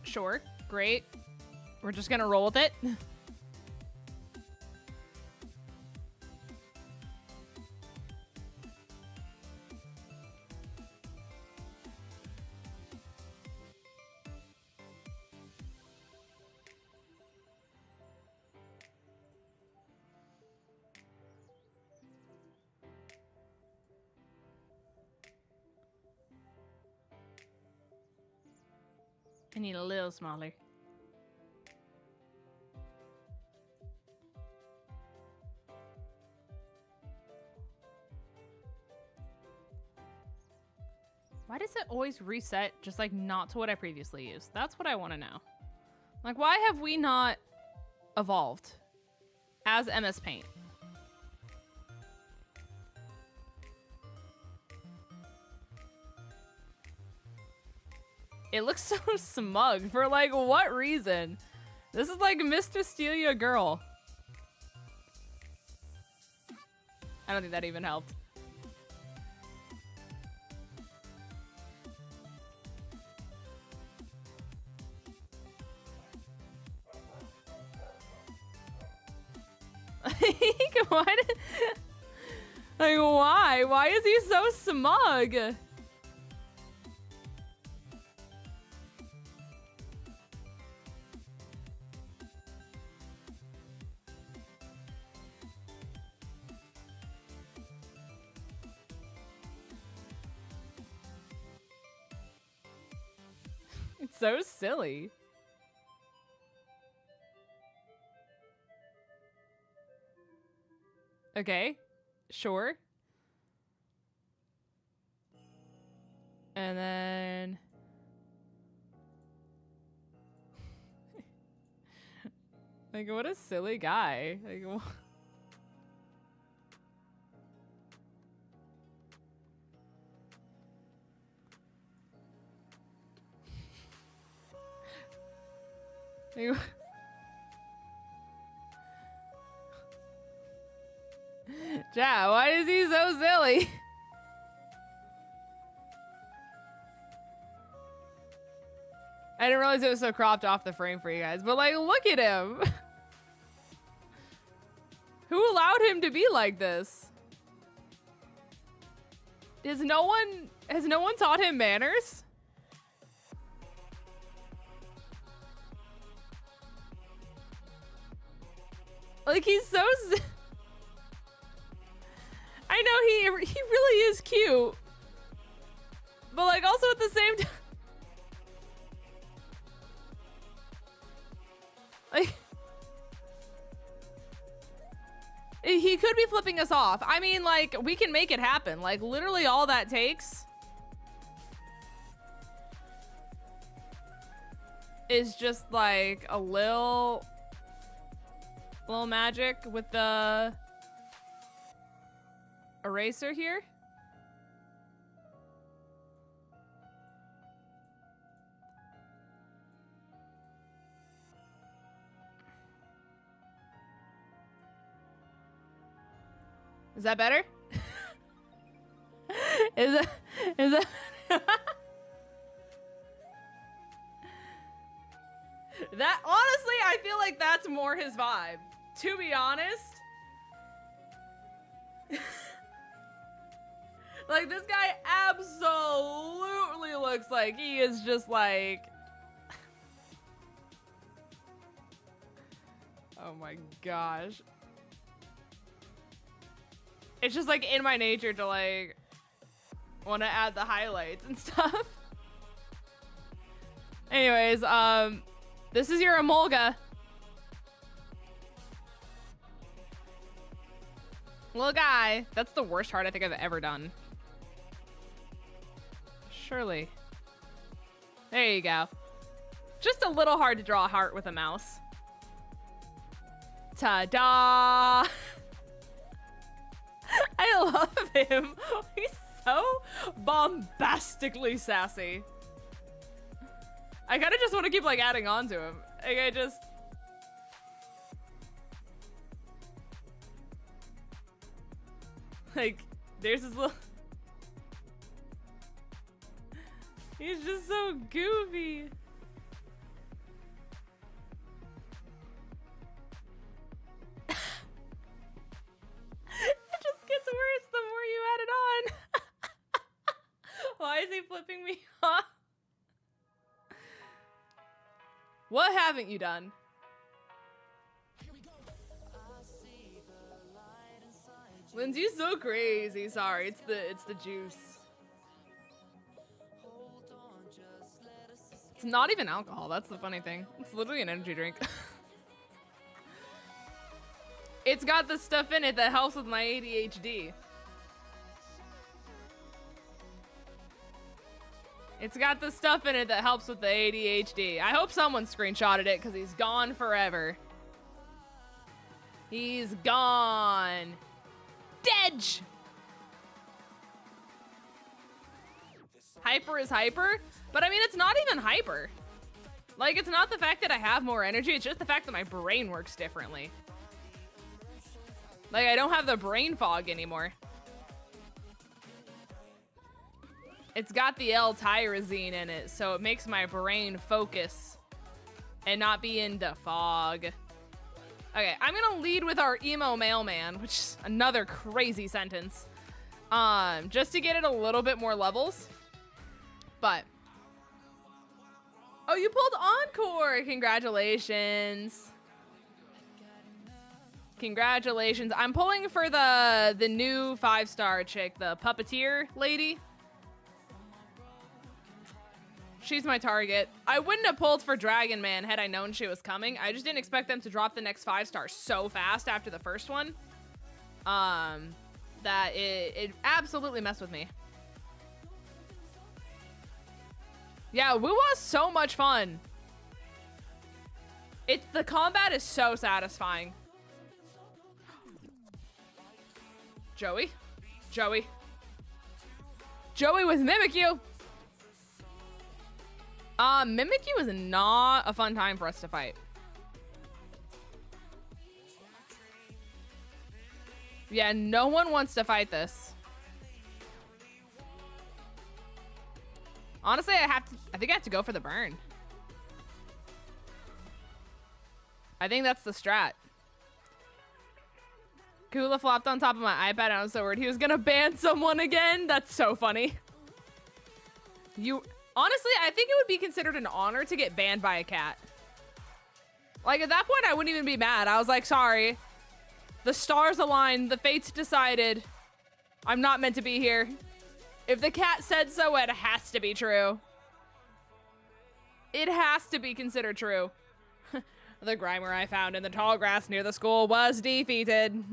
Sure, great. We're just gonna roll with it. need a little smaller. Why does it always reset just like not to what I previously used? That's what I want to know. Like, why have we not evolved as MS Paint? It looks so smug for like what reason? This is like 𝗕𝗓𝗔𝗔𝗡𝗅. I don't think that even helped. Why did, like, why? Why is he so smug? It's so silly. Okay, sure. And then... like, what a silly guy. Like, like Ja, why is he so silly? I didn't realize it was so cropped off the frame for you guys, but like, look at him. Who allowed him to be like this? Has no one taught him manners? Like, he's so... I know he really is cute. But like, also at the same time... like... he could be flipping us off. I mean, like, we can make it happen. Like, literally all that takes is just like a little magic with the eraser here. Is that better? is that that honestly, I feel like that's more his vibe, to be honest. Like, this guy absolutely looks like he is just like... oh my gosh. It's just like in my nature to like want to add the highlights and stuff. Anyways, this is your 𝗔𝗔𝗓𝗔𝗦𝗓. Little guy. That's the worst heart I think I've ever done. Surely. There you go. Just a little hard to draw a heart with a mouse. Ta-da! I love him. He's so bombastically sassy. I kind of just want to keep like adding on to him. Like, I just... like, there's his little... he's just so goofy. It just gets worse the more you add it on. Why is he flipping me off? What haven't you done? Lindsay's so crazy. Sorry, it's the juice. It's not even alcohol. That's the funny thing. It's literally an energy drink. It's got the stuff in it that helps with my ADHD. It's got the stuff in it that helps with the ADHD. I hope someone screenshotted it because he's gone forever. He's gone. Dead. Hyper is hyper, but I mean, it's not even hyper. Like, it's not the fact that I have more energy, it's just the fact that my brain works differently. Like, I don't have the brain fog anymore. It's got the 𝗟𝗡𝚔 in it, so it makes my brain focus and not be into fog. Okay, I'm gonna lead with our emo mailman, which is another crazy sentence. Just to get it a little bit more levels. But, oh, you pulled Encore! Congratulations. Congratulations. I'm pulling for the new 5-star chick, the puppeteer lady. She's my target. I wouldn't have pulled for Dragon Man had I known she was coming. I just didn't expect them to drop the next 5-star so fast after the first one. That it absolutely messed with me. Yeah, Wuwa's so much fun. The combat is so satisfying. Joey? Joey? Joey with Mimikyu! Mimikyu is not a fun time for us to fight. Yeah, no one wants to fight this. Honestly, I think I have to go for the burn. I think that's the strat. Kula flopped on top of my iPad and I was so worried he was gonna ban someone again. That's so funny. Honestly, I think it would be considered an honor to get banned by a cat. Like, at that point, I wouldn't even be mad. I was like, sorry. The stars aligned. The fates decided. I'm not meant to be here. If the cat said so, it has to be true. It has to be considered true. The Grimer I found in the tall grass near the school was defeated.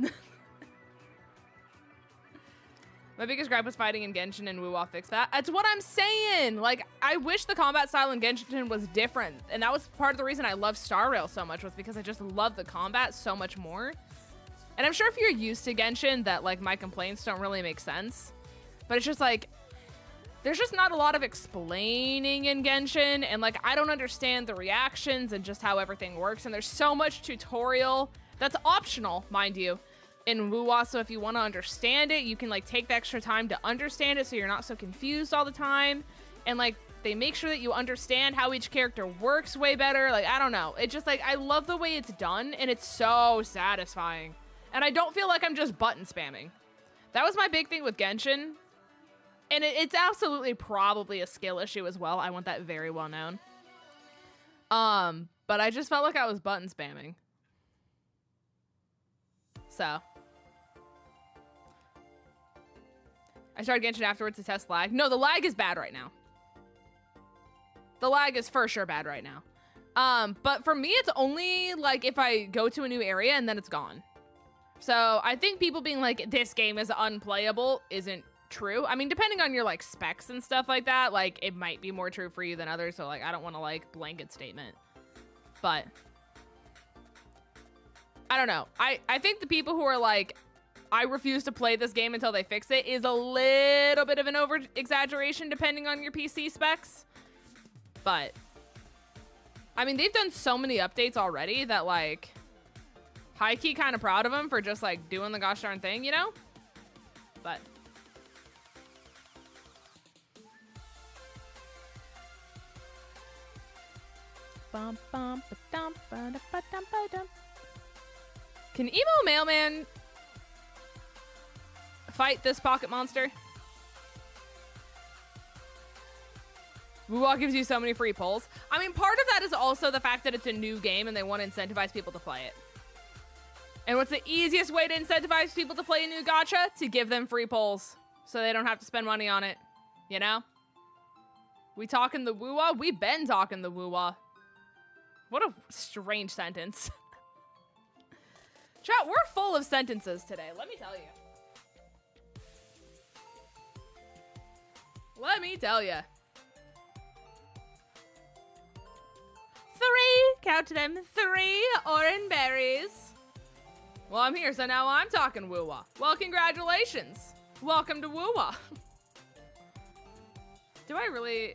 My biggest gripe was fighting in Genshin, and Wuwa fixed that. That's what I'm saying. Like, I wish the combat style in Genshin was different. And that was part of the reason I love Star Rail so much, was because I just love the combat so much more. And I'm sure if you're used to Genshin that, like, my complaints don't really make sense. But it's just like, there's just not a lot of explaining in Genshin. And, like, I don't understand the reactions and just how everything works. And there's so much tutorial that's optional, mind you, in Wuwa. So if you want to understand it, you can, like, take the extra time to understand it so you're not so confused all the time. And, like, they make sure that you understand how each character works way better. Like, I don't know. It just, like, I love the way it's done, and it's so satisfying. And I don't feel like I'm just button spamming. That was my big thing with Genshin. And it's absolutely probably a skill issue as well. I want that very well known. But I just felt like I was button spamming. So. I started Genshin afterwards to test lag. No, the lag is bad right now. The lag is for sure bad right now. But for me, it's only like if I go to a new area and then it's gone. So I think people being like, this game is unplayable isn't true. I mean, depending on your like specs and stuff like that, like it might be more true for you than others. So like, I don't want to like blanket statement, but I don't know. I think the people who are like, I refuse to play this game until they fix it is a little bit of an over exaggeration depending on your PC specs. But I mean, they've done so many updates already that like, high-key kind of proud of them for just like doing the gosh darn thing, you know? But can Emo Mailman fight this pocket monster? Wuwa gives you so many free pulls. I mean, part of that is also the fact that it's a new game and they want to incentivize people to play it. And what's the easiest way to incentivize people to play a new gacha? To give them free pulls so they don't have to spend money on it, you know? We talking the woo-wah? We been talking the woo-wah. What a strange sentence. Chat, we're full of sentences today, let me tell you. Let me tell you. 3, count them, 3 orange berries. Well, I'm here, so now I'm talking woo-wah. Well, congratulations. Welcome to woo-wah. Do I really?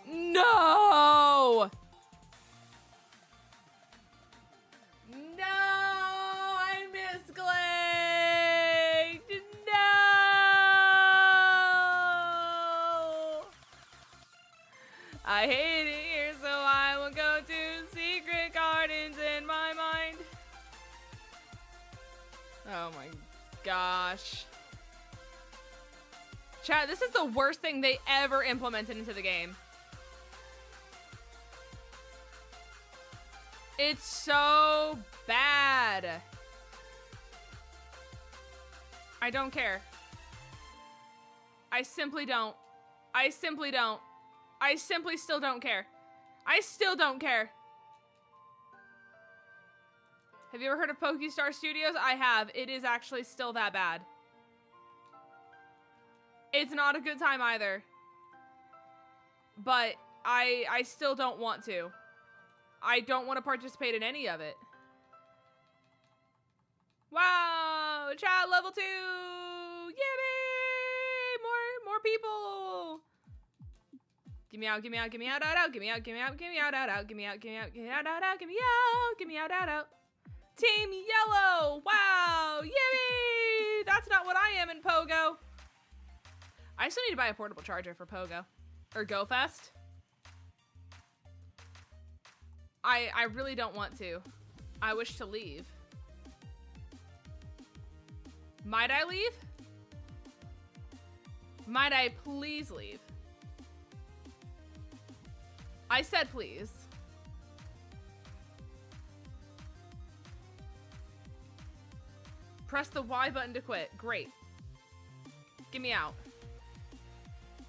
No! No, I misclicked. No. I hate it here, so I will go to secret gardens in my mind. Oh my gosh. Chat, this is the worst thing they ever implemented into the game. It's so bad. I don't care. I simply don't. I simply don't. I simply still don't care. I still don't care. Have you ever heard of Pokestar Studios? I have. It is actually still that bad. It's not a good time either. But I still don't want to. I don't want to participate in any of it. Wow, chat level 2. Yippee! More people. Give me out, give me out, give me out, out, give me out, give me out, give me out, out, give me out, give me out, give me out, out, give me out, give me out, out. Team Yellow, wow, yippee! That's not what I am in Pogo. I still need to buy a portable charger for Pogo. Or GoFest. I really don't want to. I wish to leave. Might I leave? Might I please leave? I said please. Press the Y button to quit. Great. Get me out.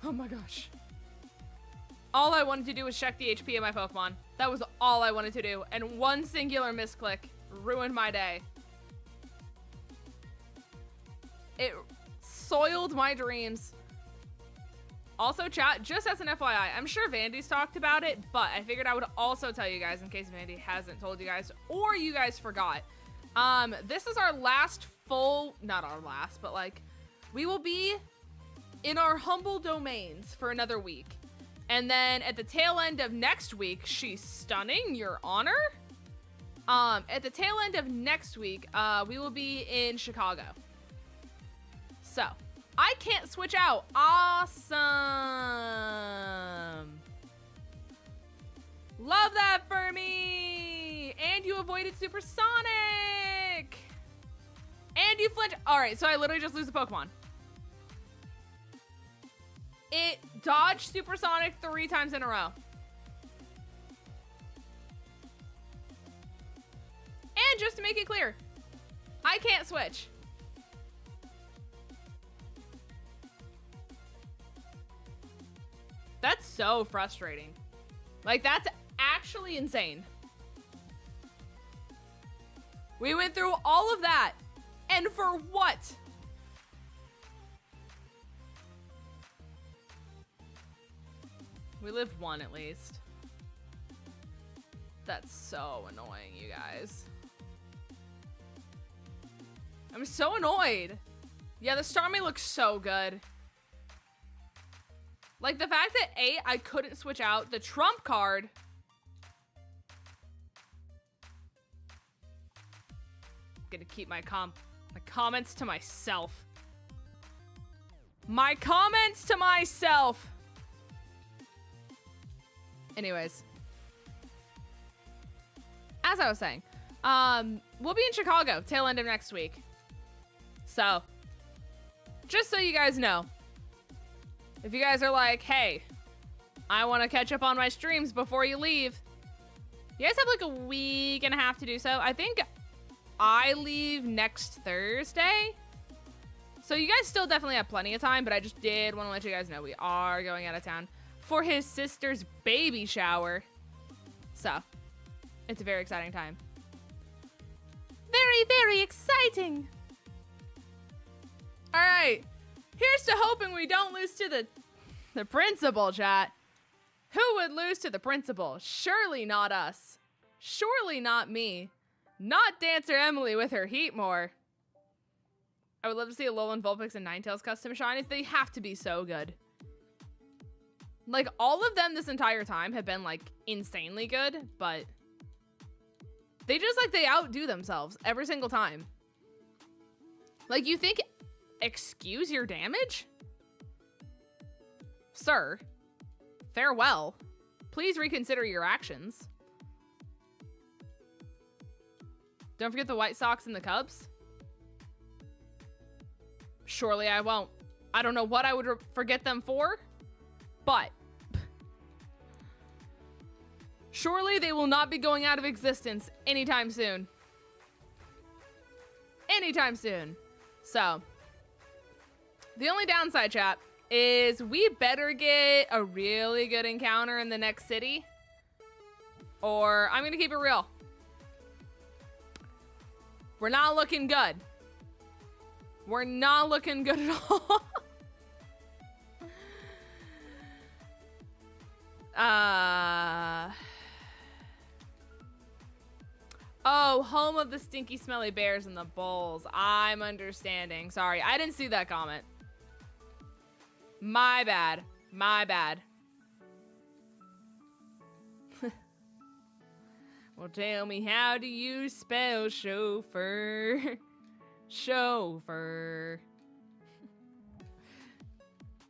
Oh my gosh. All I wanted to do was check the HP of my Pokemon. That was all I wanted to do. And one singular misclick ruined my day. It soiled my dreams. Also, chat, just as an FYI, I'm sure Vandy's talked about it, but I figured I would also tell you guys in case Vandy hasn't told you guys or you guys forgot. This is our last full, not our last, but like, we will be in our humble domains for another week. And then at the tail end of next week, she's stunning, Your Honor. At the tail end of next week, we will be in Chicago. So, I can't switch out. Awesome. Love that for me. And you avoided Supersonic. And you flinch. All right, so I literally just lose a Pokemon. It dodged Supersonic 3 times in a row. And just to make it clear, I can't switch. That's so frustrating. Like, that's actually insane. We went through all of that. And for what? We live one at least. That's so annoying, you guys. I'm so annoyed. Yeah, the Starmie looks so good. Like, the fact that I couldn't switch out the trump card. I'm gonna keep my comments to myself. My comments to myself. Anyways. As I was saying, we'll be in Chicago tail end of next week. So, just so you guys know, if you guys are like, hey, I want to catch up on my streams before you leave, you guys have like a week and a half to do so. I think I leave next Thursday. So you guys still definitely have plenty of time, but I just did want to let you guys know we are going out of town for his sister's baby shower. So, it's a very exciting time. Very, very exciting. All right. Here's to hoping we don't lose to the principal, chat. Who would lose to the principal? Surely not us. Surely not me. Not Dancer Emily with her heat more. I would love to see a Alolan Vulpix and Ninetales custom shinies. They have to be so good. Like, all of them this entire time have been, like, insanely good, but they just, like, they outdo themselves every single time. Like, you think, excuse your damage? Sir, farewell. Please reconsider your actions. Don't forget the White Sox and the Cubs. Surely I won't. I don't know what I would forget them for, but surely they will not be going out of existence anytime soon. Anytime soon. So, the only downside, chat, is we better get a really good encounter in the next city, or I'm gonna keep it real. We're not looking good. We're not looking good at all. Oh, home of the stinky, smelly bears and the bulls. I'm understanding. Sorry, I didn't see that comment. My bad. My bad. Well, tell me, how do you spell chauffeur? Chauffeur.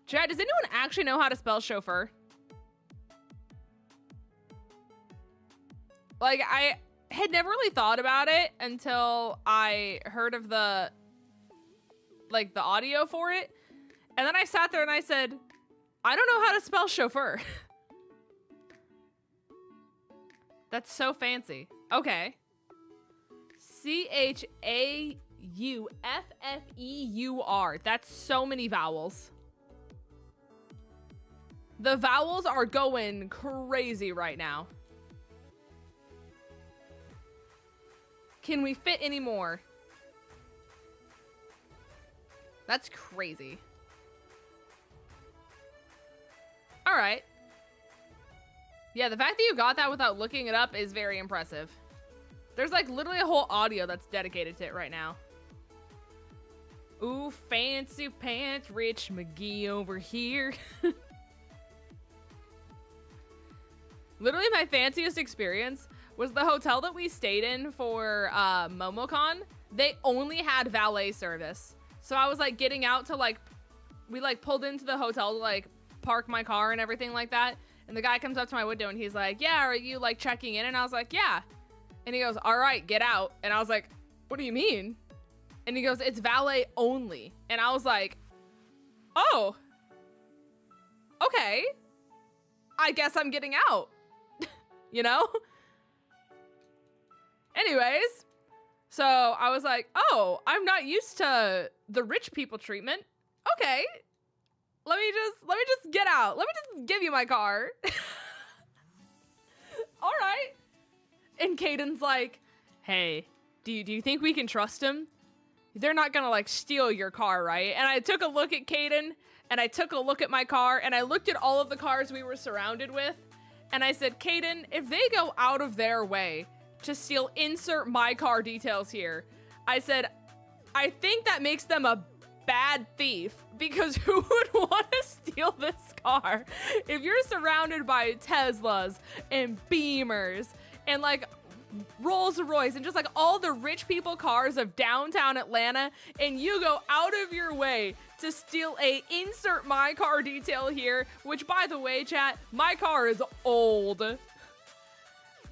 Chad, does anyone actually know how to spell chauffeur? Like, I had never really thought about it until I heard of the audio for it. And then I sat there and I said, I don't know how to spell chauffeur. That's so fancy. Okay. CHAUFFEUR. That's so many vowels. The vowels are going crazy right now. Can we fit any more? That's crazy. All right. Yeah, the fact that you got that without looking it up is very impressive. There's like literally a whole audio that's dedicated to it right now. Ooh, fancy pants, Rich McGee over here. Literally my fanciest experience was the hotel that we stayed in for MomoCon. They only had valet service. So I was like getting out to like, we like pulled into the hotel to like park my car and everything like that. And the guy comes up to my window and he's like, yeah, are you like checking in? And I was like, yeah. And he goes, all right, get out. And I was like, what do you mean? And he goes, it's valet only. And I was like, oh, okay. I guess I'm getting out, you know? Anyways, so I was like, oh, I'm not used to the rich people treatment. Okay. Let me just get out. Let me just give you my car. All right. And Caden's like, hey, do you think we can trust him? They're not gonna like steal your car, right? And I took a look at Caden and I took a look at my car and I looked at all of the cars we were surrounded with. And I said, Caden, if they go out of their way to steal, insert my car details here, I said, I think that makes them a bad thief, because who would want to steal this car if you're surrounded by Teslas and Beamers and like Rolls Royce and just like all the rich people cars of downtown Atlanta, and you go out of your way to steal a insert my car detail here, which by the way, chat, my car is old.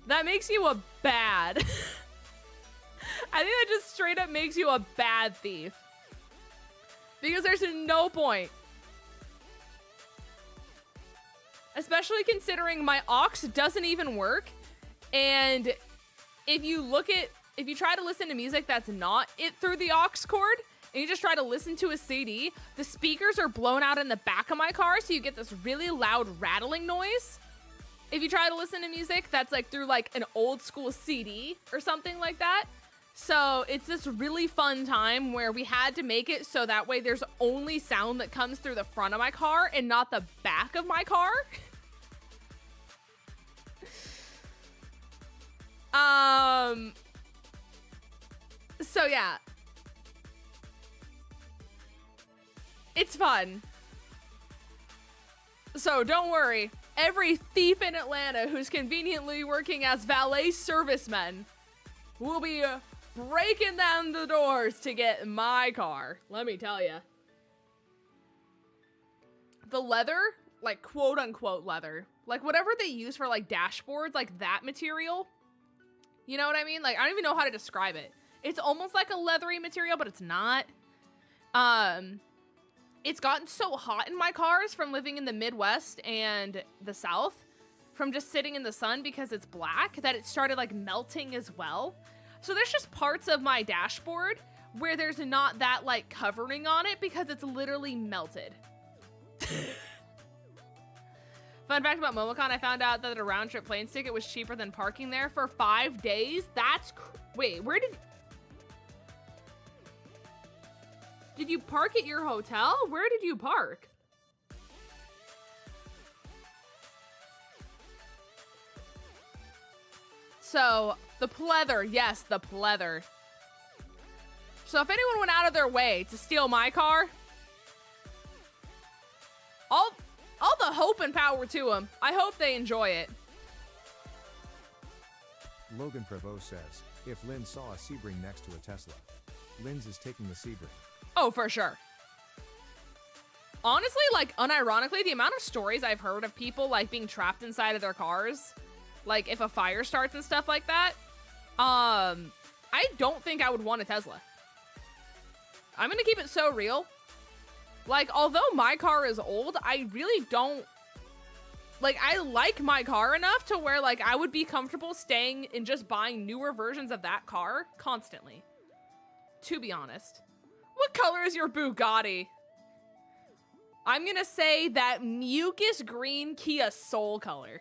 That makes you a bad. I think that just straight up makes you a bad thief. Because there's no point. Especially considering my aux doesn't even work. And if you try to listen to music that's not it through the aux cord, and you just try to listen to a CD, the speakers are blown out in the back of my car, so you get this really loud rattling noise. If you try to listen to music that's like through like an old school CD or something like that. So it's this really fun time where we had to make it so that way there's only sound that comes through the front of my car and not the back of my car. So yeah. It's fun. So don't worry. Every thief in Atlanta who's conveniently working as valet servicemen will be breaking down the doors to get my car. Let me tell you. The leather, like quote unquote leather, like whatever they use for like dashboards, like that material. You know what I mean? Like, I don't even know how to describe it. It's almost like a leathery material, but it's not. It's gotten so hot in my cars from living in the Midwest and the South, from just sitting in the sun because it's black, that it started like melting as well. So there's just parts of my dashboard where there's not that like covering on it because it's literally melted. Fun fact about MomoCon, I found out that a round trip plane ticket was cheaper than parking there for 5 days. That's wait, where did you park at your hotel? Where did you park? So, the pleather. Yes, the pleather. So, if anyone went out of their way to steal my car, all the hope and power to them. I hope they enjoy it. Logan Prevost says, if Lynn saw a Sebring next to a Tesla, Lynn's is taking the Sebring. Oh, for sure. Honestly, like, unironically, the amount of stories I've heard of people, like, being trapped inside of their cars, like, if a fire starts and stuff like that, I don't think I would want a Tesla. I'm gonna keep it so real. Like, although my car is old, I really don't... Like, I like my car enough to where, like, I would be comfortable staying and just buying newer versions of that car constantly. To be honest. What color is your Bugatti? I'm gonna say that mucus green Kia Soul color.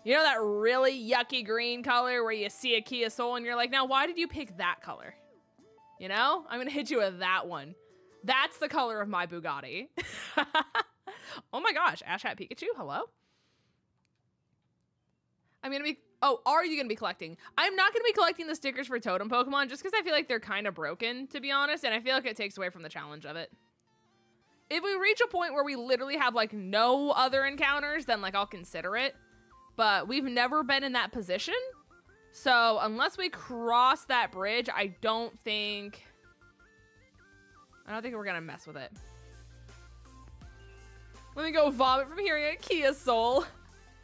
You know that really yucky green color where you see a Kia Soul and you're like, now why did you pick that color? You know? I'm gonna hit you with that one. That's the color of my Bugatti. Oh my gosh, Ash Hat Pikachu, hello? I'm gonna be, oh, are you gonna be collecting? I'm not gonna be collecting the stickers for Totem Pokemon just because I feel like they're kind of broken, to be honest, and I feel like it takes away from the challenge of it. If we reach a point where we literally have like no other encounters, then like I'll consider it. But we've never been in that position. So unless we cross that bridge, I don't think we're gonna mess with it. Let me go vomit from hearing a Kia Soul.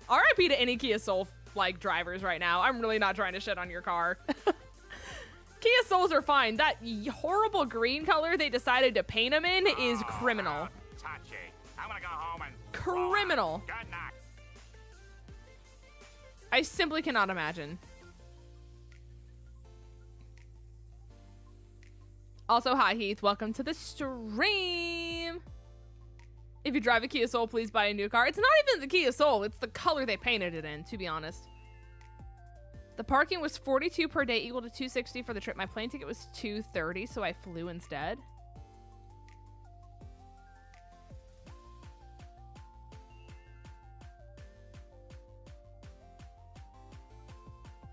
RIP to any Kia Soul like drivers right now. I'm really not trying to shit on your car. Kia Souls are fine. That horrible green color they decided to paint them in is criminal. I'm gonna go home and criminal. good night. I simply cannot imagine. Also, hi Heath, welcome to the stream. If you drive a Kia Soul, please buy a new car. It's not even the Kia Soul, it's the color they painted it in, to be honest. The parking was $42 per day, equal to $260 for the trip. My plane ticket was $230, so I flew instead.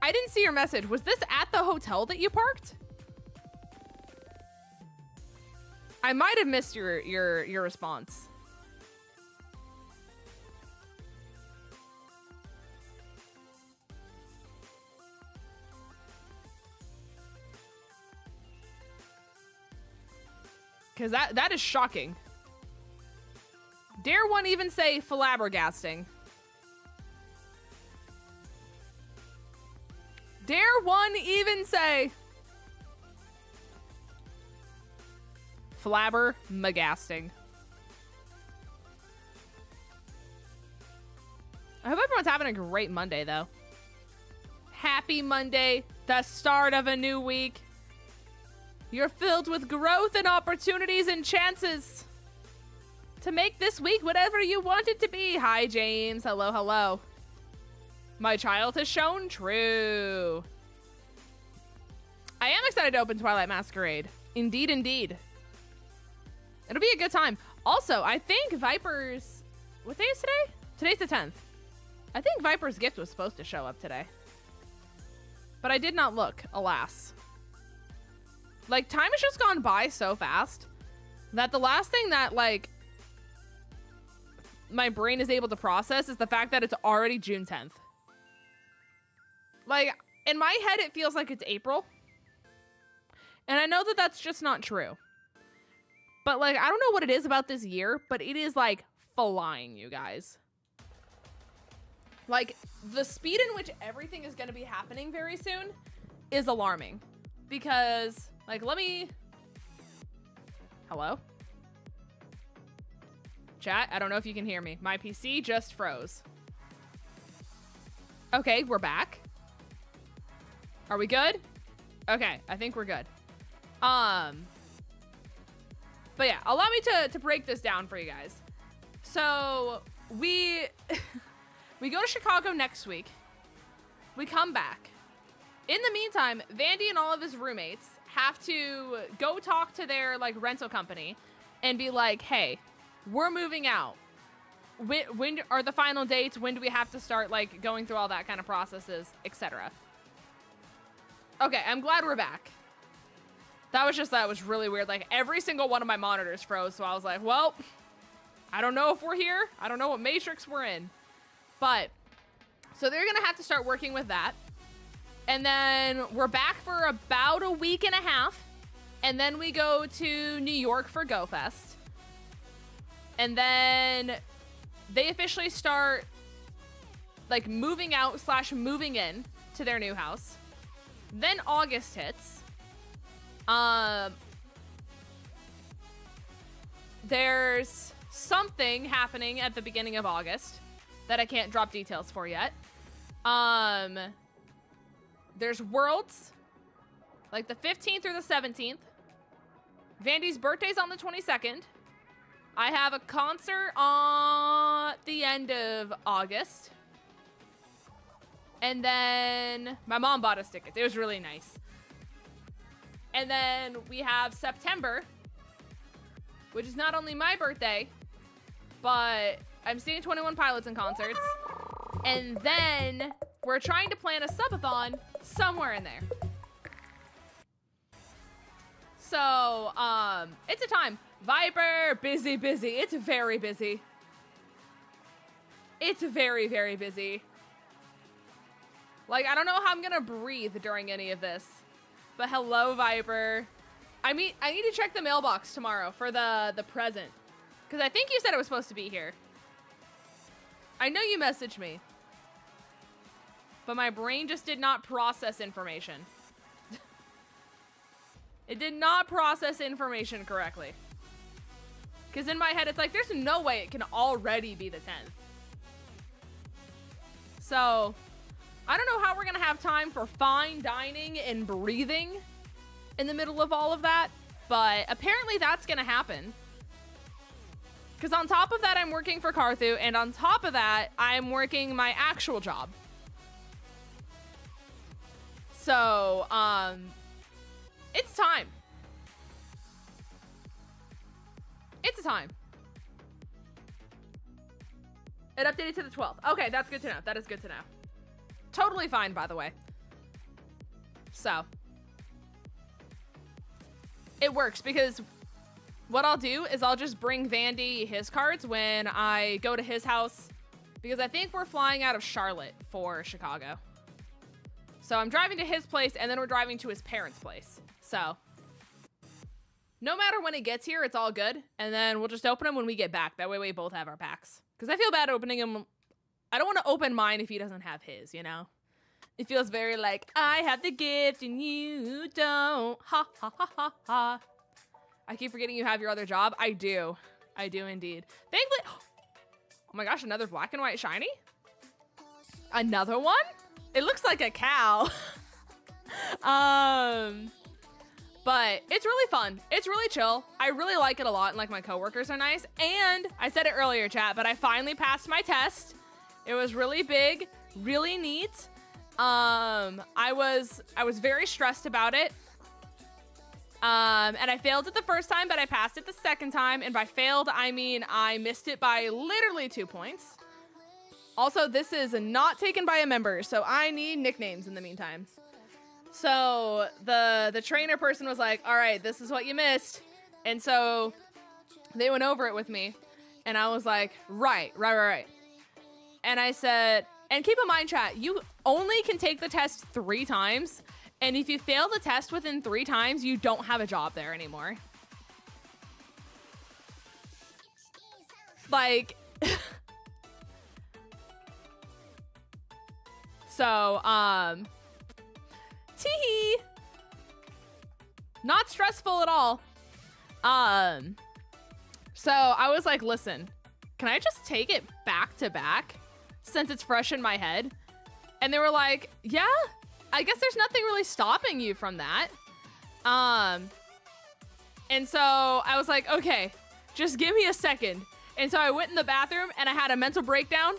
I didn't see your message. Was this at the hotel that you parked? I might have missed your response. Because that is shocking. Dare one even say flabbergasting? Dare one even say flabbergasting? I hope everyone's having a great Monday, though. Happy Monday, the start of a new week. You're filled with growth and opportunities and chances to make this week whatever you want it to be. Hi, James. Hello, hello. My child has shown true. I am excited to open Twilight Masquerade. Indeed, indeed. It'll be a good time. Also, I think Viper's... What day is today? Today's the 10th. I think Viper's gift was supposed to show up today. But I did not look, alas. Like, time has just gone by so fast that the last thing that, like, my brain is able to process is the fact that it's already June 10th. Like, in my head, it feels like it's April. And I know that that's just not true. But, like, I don't know what it is about this year, but it is, like, flying, you guys. Like, the speed in which everything is going to be happening very soon is alarming. Because, like, let me... Hello? Chat, I don't know if you can hear me. My PC just froze. Okay, we're back. Are we good? Okay, I think we're good. But yeah, allow me to break this down for you guys. So, we go to Chicago next week. We come back. In the meantime, Vandy and all of his roommates have to go talk to their, like, rental company and be like, hey, we're moving out. When are the final dates? When do we have to start, like, going through all that kind of processes, etc. Okay, I'm glad we're back. That was really weird. Like, every single one of my monitors froze, so I was like, well, I don't know if we're here. I don't know what matrix we're in. But, so they're gonna have to start working with that. And then we're back for about a week and a half. And then we go to New York for Go Fest. And then they officially start, like, moving out / moving in to their new house. Then August hits. There's something happening at the beginning of August that I can't drop details for yet. There's Worlds, like the 15th or the 17th. Vandy's birthday's on the 22nd. I have a concert on the end of August. And then my mom bought us tickets. It was really nice. And then we have September, which is not only my birthday, but I'm seeing 21 Pilots in concerts. And then we're trying to plan a subathon somewhere in there. So, it's a time. Viper, busy, busy. It's very busy. It's very, very busy. Like, I don't know how I'm gonna breathe during any of this. But hello, Viper. I need to check the mailbox tomorrow for the present. Because I think you said it was supposed to be here. I know you messaged me. But my brain just did not process information. It did not process information correctly. Because in my head, it's like, there's no way it can already be the 10th. So, I don't know how we're going to have time for fine dining and breathing in the middle of all of that. But apparently that's going to happen. Because on top of that, I'm working for Carthu. And on top of that, I'm working my actual job. So, it's time. It's a time. It updated to the 12th. Okay, that's good to know. That is good to know. Totally fine, by the way. So, it works because what I'll do is I'll just bring Vandy his cards when I go to his house because I think we're flying out of Charlotte for Chicago. So I'm driving to his place and then we're driving to his parents' place. So no matter when it gets here, it's all good. And then we'll just open them when we get back. That way we both have our packs. Because I feel bad opening them. I don't want to open mine if he doesn't have his, you know? It feels very like, I have the gift and you don't. Ha, ha, ha, ha, ha. I keep forgetting you have your other job. I do. I do indeed. Thankfully. Oh my gosh, another black and white shiny? Another one? It looks like a cow. But But it's really fun. It's really chill. I really like it a lot, and like my coworkers are nice. And I said it earlier, chat, but I finally passed my test. It was really big, really neat. I was very stressed about it. And I failed it the first time, but I passed it the second time. And by failed, I mean I missed it by literally 2 points. Also, this is not taken by a member, so I need nicknames in the meantime. So the trainer person was like, all right, this is what you missed. And so they went over it with me. And I was like, right. And I said, and keep in mind, chat, you only can take the test 3 times. And if you fail the test within 3 times, you don't have a job there anymore. Like, so, teehee. Not stressful at all. So I was like, listen, can I just take it back to back since it's fresh in my head? And they were like, yeah, I guess there's nothing really stopping you from that. And so I was like, okay, just give me a second. And so I went in the bathroom and I had a mental breakdown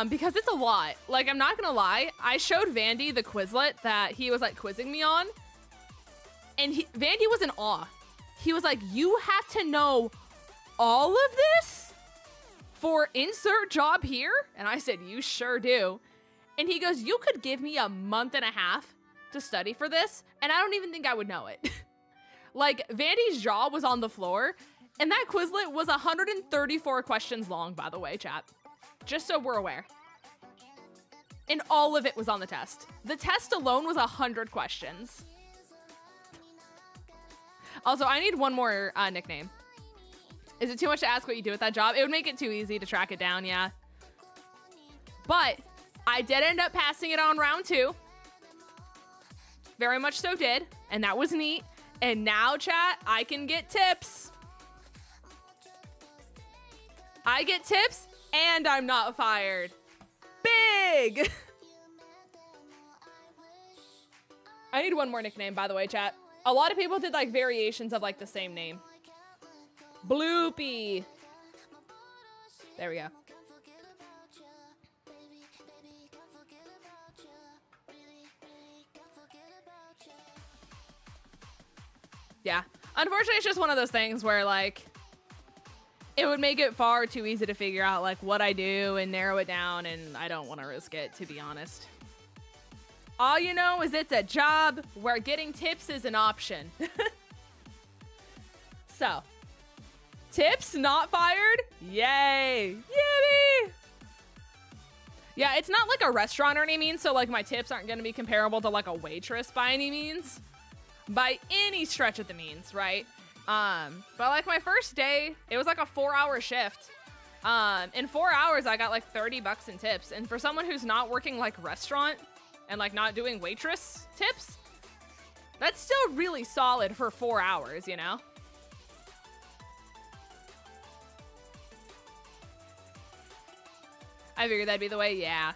because it's a lot. Like, I'm not gonna lie. I showed Vandy the Quizlet that he was like quizzing me on. And Vandy was in awe. He was like, you have to know all of this for insert job here? And I said, you sure do. And he goes, you could give me a month and a half to study for this, and I don't even think I would know it. Like, Vandy's jaw was on the floor, and that Quizlet was 134 questions long, by the way, chat. Just so we're aware. And all of it was on the test. The test alone was 100 questions. Also, I need one more nickname. Is it too much to ask what you do with that job? It would make it too easy to track it down, yeah. But I did end up passing it on round 2. Very much so did. And that was neat. And now, chat, I can get tips. I get tips and I'm not fired. Big! I need one more nickname, by the way, chat. A lot of people did like variations of like the same name. Bloopy. There we go. Yeah. Unfortunately, it's just one of those things where, like, it would make it far too easy to figure out, like, what I do and narrow it down, and I don't want to risk it, to be honest. All you know is it's a job where getting tips is an option. So, tips not fired? Yay! Yippee! Yeah, it's not like a restaurant or any means, so, like, my tips aren't going to be comparable to, like, a waitress by any means. By any stretch of the means, right? But like my first day, it was like a 4-hour shift. In 4 hours, I got like $30 in tips. And for someone who's not working like restaurant and like not doing waitress tips, that's still really solid for 4 hours, you know? I figured that'd be the way, yeah.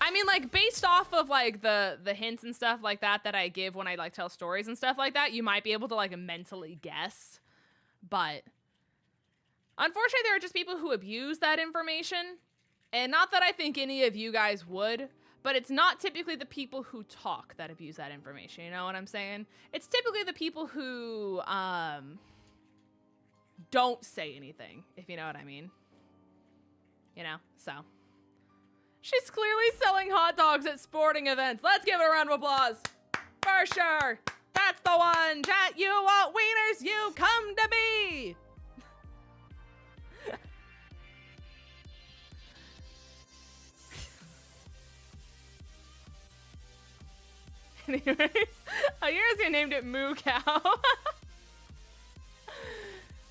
I mean, like, based off of, like, the hints and stuff like that that I give when I, like, tell stories and stuff like that, you might be able to, like, mentally guess. But unfortunately, there are just people who abuse that information. And not that I think any of you guys would, but it's not typically the people who talk that abuse that information. You know what I'm saying? It's typically the people who don't say anything, if you know what I mean. You know? So. She's clearly selling hot dogs at sporting events. Let's give it a round of applause. For sure. That's the one. Chat, you want wieners? You come to me. Anyways, Ayer's named it Moo Cow.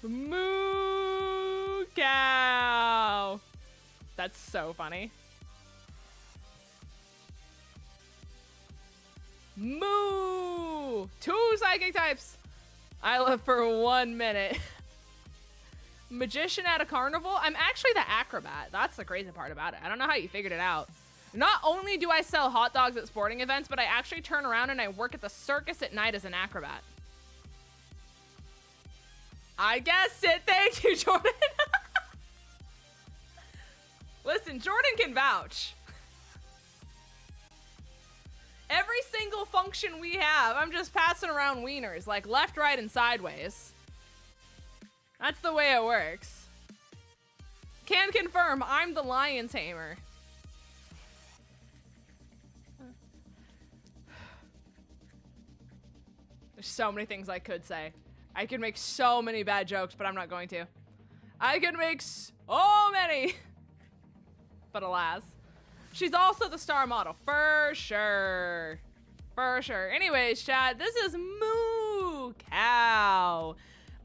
Moo Cow. That's so funny. Moo! 2 psychic types. I live for 1 minute. Magician at a carnival? I'm actually the acrobat. That's the crazy part about it. I don't know how you figured it out. Not only do I sell hot dogs at sporting events, but I actually turn around and I work at the circus at night as an acrobat. I guessed it. Thank you, Jordan. Listen, Jordan can vouch. Every single function we have, I'm just passing around wieners, like left, right, and sideways. That's the way it works. Can confirm, I'm the lion tamer. There's so many things I could say. I could make so many bad jokes, but I'm not going to. I could make so many. But alas. She's also the star model, for sure. For sure. Anyways, chat, this is Moo Cow.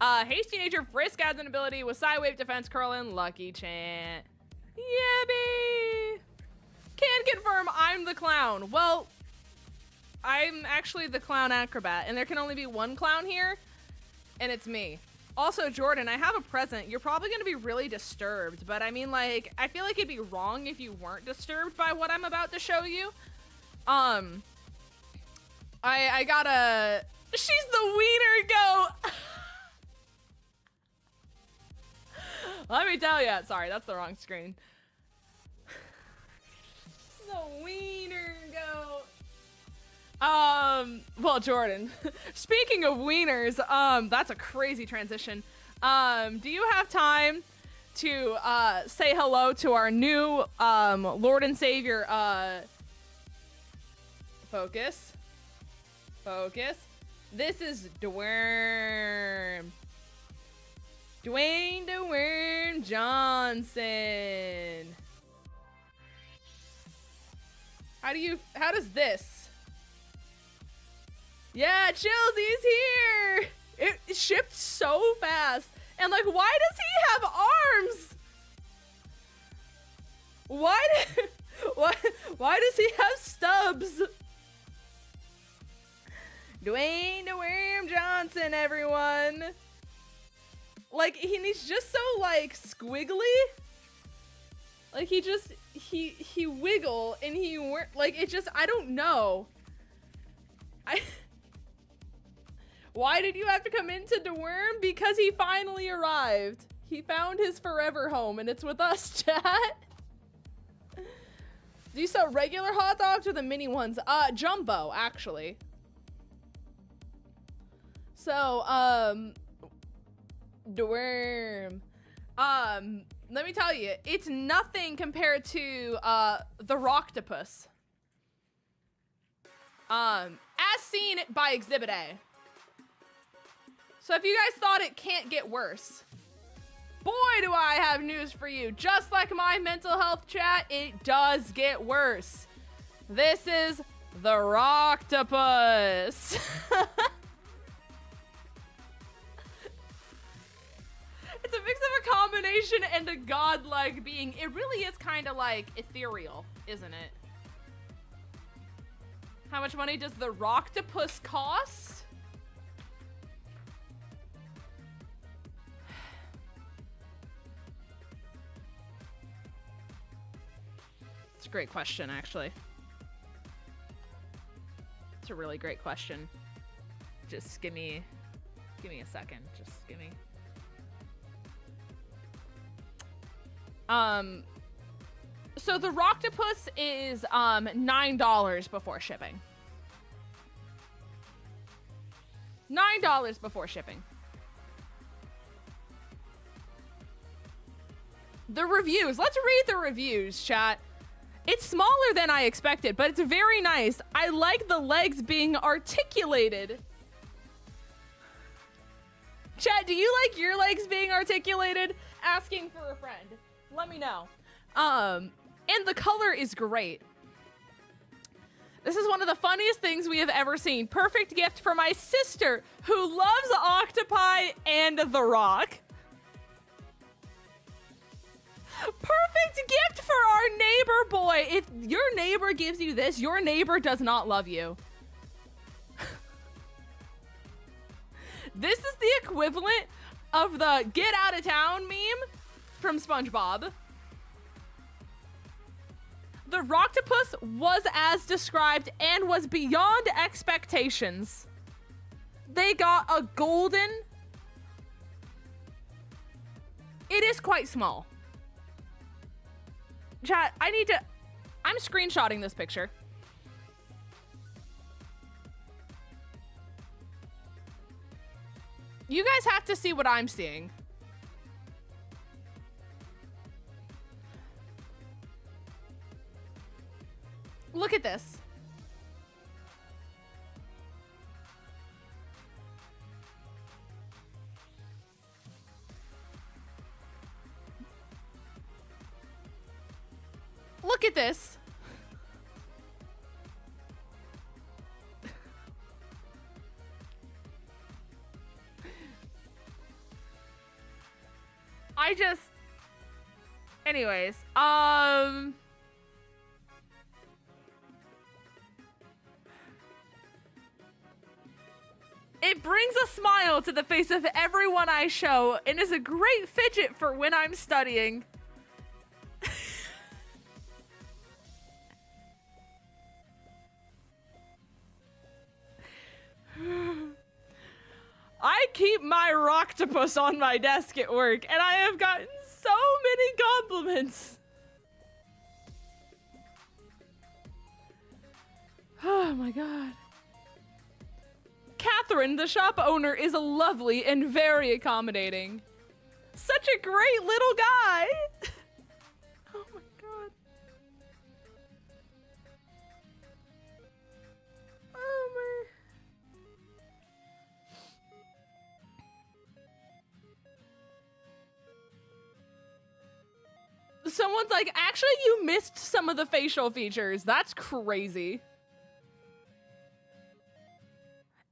Haste Teenager, Frisk adds an ability with Side Wave Defense, Curl, and Lucky Chant. Yippee! Can confirm I'm the clown. Well, I'm actually the clown acrobat, and there can only be one clown here, and it's me. Also, Jordan, I have a present. You're probably going to be really disturbed, but I mean, like, I feel like it'd be wrong if you weren't disturbed by what I'm about to show you. I got a... She's the wiener goat! Let me tell you. Sorry, that's the wrong screen. The wiener goat. Well, Jordan, speaking of wieners, that's a crazy transition. Do you have time to, say hello to our new, Lord and Savior, focus. This is Dwayne the Rock Johnson. How does this? Yeah, Chillsy's here! It shipped so fast. And like, why does he have arms? Why does he have stubs? Dwayne the Rock Johnson, everyone. Like, he's just so like squiggly. Like he wiggle and like, it just, I don't know. Why did you have to come into Dwayne? Because he finally arrived. He found his forever home, and it's with us, chat. Do you sell regular hot dogs or the mini ones? Jumbo, actually. So, Dwayne. Let me tell you, it's nothing compared to, the Rocktopus. As seen by Exhibit A. So if you guys thought it can't get worse, boy, do I have news for you. Just like my mental health chat, it does get worse. This is the Rocktopus. It's a mix of a combination and a godlike being. It really is kind of like ethereal, isn't it? How much money does the Rocktopus cost? It's a great question, actually. It's a really great question. Just give me a second. Just give me. So the Rocktopus is $9 before shipping. $9 before shipping. The reviews. Let's read the reviews, chat. It's smaller than I expected, but it's very nice. I like the legs being articulated. Chat, do you like your legs being articulated? Asking for a friend. Let me know. And the color is great. This is one of the funniest things we have ever seen. Perfect gift for my sister who loves octopi and The Rock. Perfect gift for our neighbor boy. If your neighbor gives you this, your neighbor does not love you. This is the equivalent of the get out of town meme from SpongeBob. The Rocktopus was as described and was beyond expectations. They got a golden It is quite small. Chat, I'm screenshotting this picture. You guys have to see what I'm seeing. Look at this. Look at this. Anyways, it brings a smile to the face of everyone I show and is a great fidget for when I'm studying. I keep my 𝗏𝗏𝗘𝗏 on my desk at work, and I have gotten so many compliments. Oh my god. Catherine, the shop owner, is a lovely and very accommodating. Such a great little guy. Oh my god. Oh my. Someone's like, actually, you missed some of the facial features. That's crazy.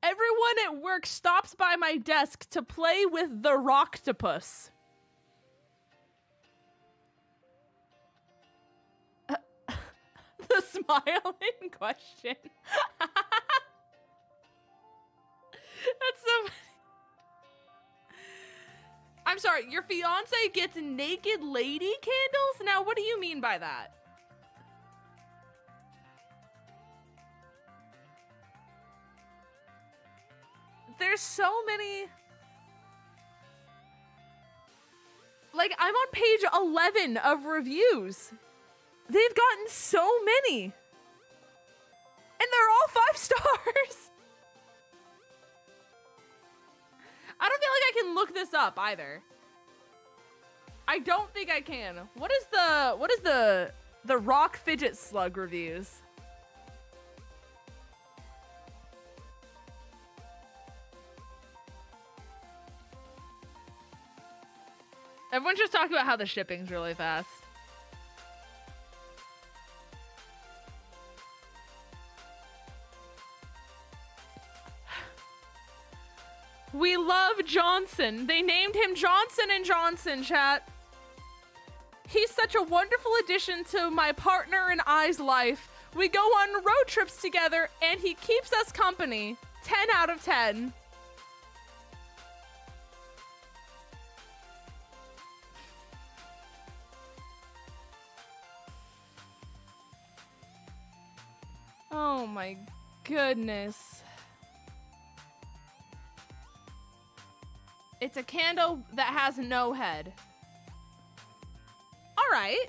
Everyone at work stops by my desk to play with the 𝗏𝗏𝗘𝗏. The smile in question. That's so funny. I'm sorry, your fiance gets naked lady candles? Now, what do you mean by that? There's so many. Like, I'm on page 11 of reviews. They've gotten so many. And they're all 5 stars. I don't feel like I can look this up either. I don't think I can. What is the rock fidget slug reviews? Everyone's just talking about how the shipping's really fast. We love Johnson. They named him Johnson & Johnson, chat. He's such a wonderful addition to my partner and I's life. We go on road trips together, and he keeps us company. 10 out of 10. Oh my goodness. It's a candle that has no head. All right.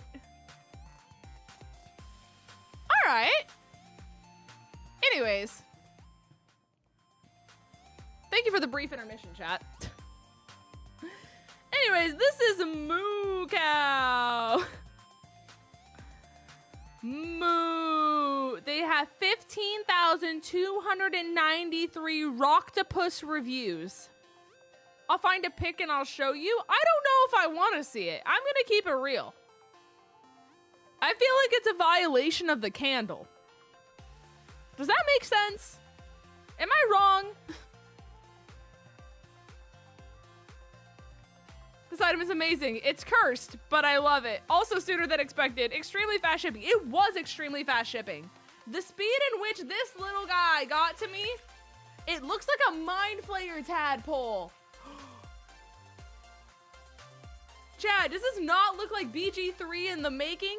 All right. Anyways. Thank you for the brief intermission, chat. Anyways, this is Moo Cow. Moo. They have 15,293 𝗏𝗏𝗘𝗏 reviews. I'll find a pic and I'll show you. I don't know if I want to see it. I'm going to keep it real. I feel like it's a violation of the candle. Does that make sense? Am I wrong? This item is amazing. It's cursed, but I love it. Also sooner than expected. Extremely fast shipping. It was extremely fast shipping. The speed in which this little guy got to me, it looks like a mind flayer tadpole. Chad, does this not look like BG3 in the making?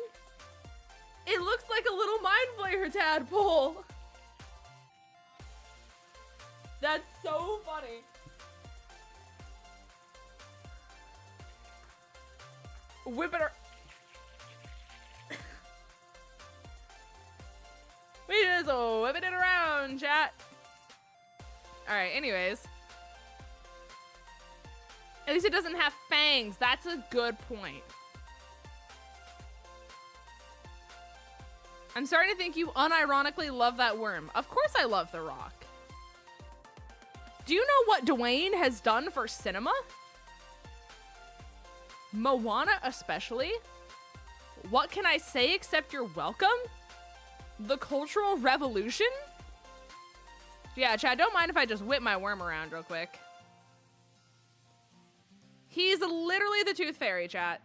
It looks like a little mind flayer tadpole. That's so funny. Whip it around. We just whipping it around, chat. All right, anyways. At least it doesn't have fangs. That's a good point. I'm starting to think you unironically love that worm. Of course I love The Rock. Do you know what Dwayne has done for cinema? Moana especially? What can I say except you're welcome? The Cultural Revolution? Yeah, Chad, don't mind if I just whip my worm around real quick. He's literally the Tooth Fairy, chat.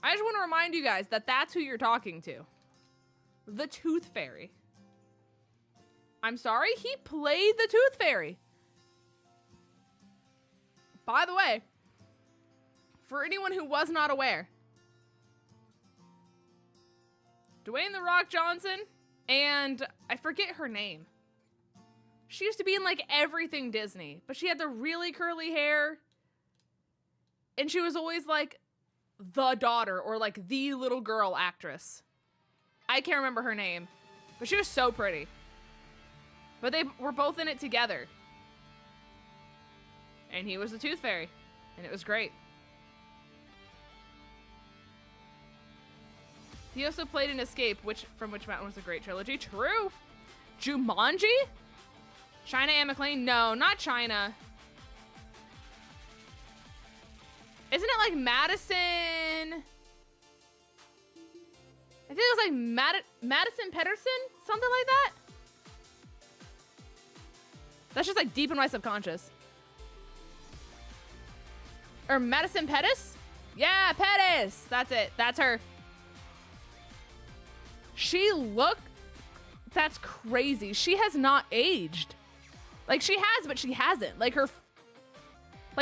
I just want to remind you guys that that's who you're talking to. The Tooth Fairy. I'm sorry, he played the Tooth Fairy. By the way, for anyone who was not aware, Dwayne the Rock Johnson, and I forget her name. She used to be in like everything Disney, but she had the really curly hair. And she was always like the daughter or like the little girl actress. I can't remember her name, but she was so pretty. But they were both in it together. And he was the Tooth Fairy, and it was great. He also played in Escape, from which Mountain was a great trilogy. True. Jumanji? China Anne McClain? No, not China. Isn't it like Madison? I think it was like Madison Pedersen? Something like that? That's just like deep in my subconscious. Or Madison Pettis? Yeah, Pettis. That's it. That's her. That's crazy. She has not aged. Like she has, but she hasn't. Like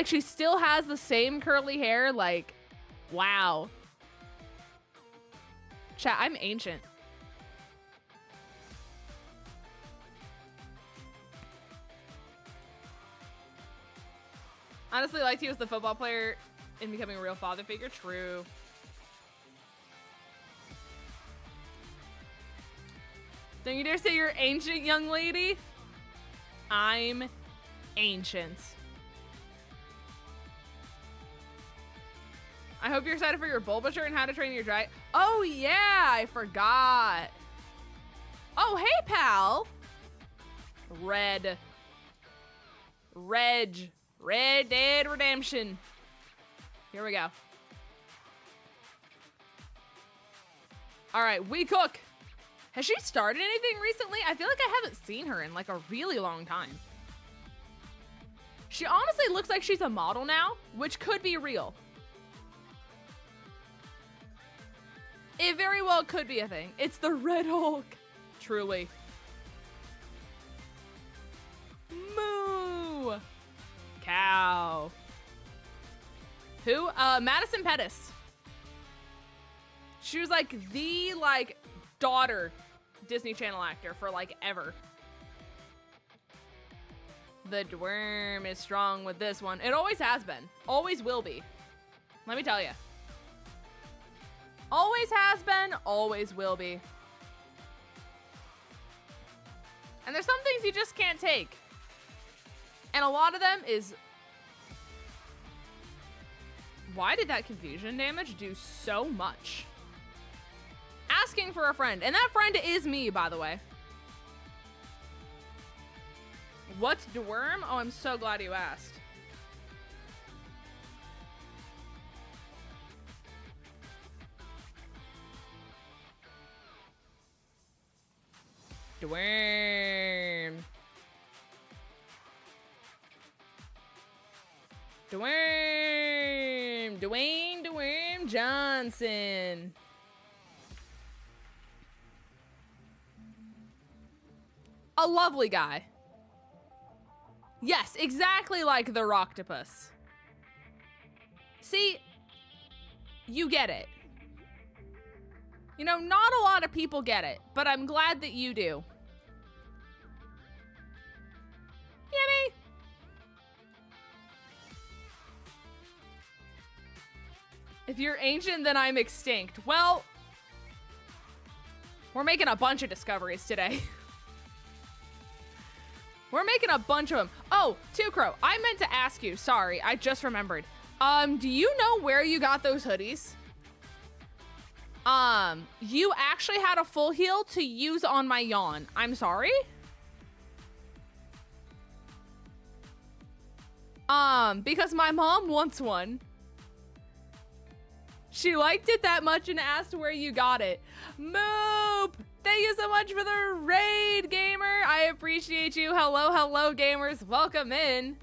she still has the same curly hair. Like, wow. Chat, I'm ancient. Honestly, liked he was the football player in becoming a real father figure. True. Don't you dare say you're ancient, young lady. I'm ancient. I hope you're excited for your Bulbasaur and How to Train Your Dragon. Oh yeah, I forgot. Oh, hey, pal. Red Dead Redemption. Here we go. All right, we cook. Has she started anything recently? I feel like I haven't seen her in like a really long time. She honestly looks like she's a model now, which could be real. It very well could be a thing. It's the Red Hulk. Truly. Moo. Cow. Who? Madison Pettis. She was like the daughter Disney Channel actor for like ever. The worm is strong with this one. It always has been. Always will be. Let me tell you. Always has been, always will be. And there's some things you just can't take. And a lot of them is... Why did that confusion damage do so much? Asking for a friend. And that friend is me, by the way. What's Dworm? Oh, I'm so glad you asked. Dworm. Dwayne the Worm Johnson. A lovely guy. Yes, exactly like the Rocktopus. See, you get it. You know, not a lot of people get it, but I'm glad that you do. Yummy. If you're ancient, then I'm extinct. Well, we're making a bunch of discoveries today. We're making a bunch of them. Oh, 𝗃𝗏𝗘, I meant to ask you. Sorry, I just remembered. Do you know where you got those hoodies? You actually had a full heal to use on my yawn. I'm sorry? Because my mom wants one. She liked it that much and asked where you got it. Moop! Thank you so much for the raid, gamer. I appreciate you. Hello, hello, gamers. Welcome in.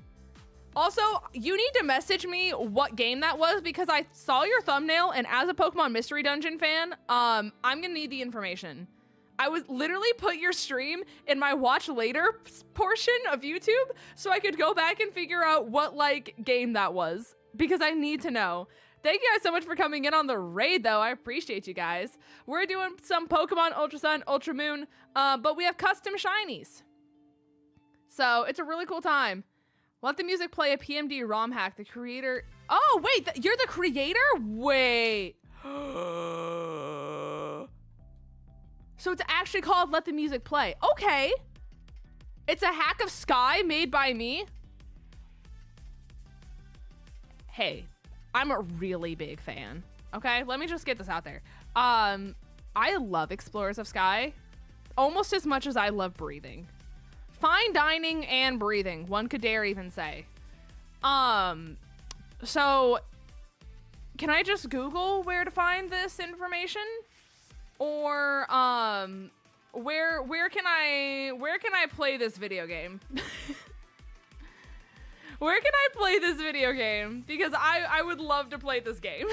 Also, you need to message me what game that was because I saw your thumbnail, and as a Pokemon Mystery Dungeon fan, I'm gonna need the information. I would literally put your stream in my watch later portion of YouTube so I could go back and figure out what, like, game that was because I need to know. Thank you guys so much for coming in on the raid, though. I appreciate you guys. We're doing some Pokemon Ultra Sun, Ultra Moon, but we have custom shinies. So it's a really cool time. Let the music play a PMD ROM hack. The creator... Oh, wait, you're the creator? Wait. So it's actually called Let the Music Play. Okay. It's a hack of Sky made by me. Hey, I'm a really big fan. Okay, let me just get this out there. I love Explorers of Sky almost as much as I love breathing. Fine dining and breathing, one could dare even say. So can I just Google where to find this information? Or where can I play this video game? Where can I play this video game? Because I would love to play this game.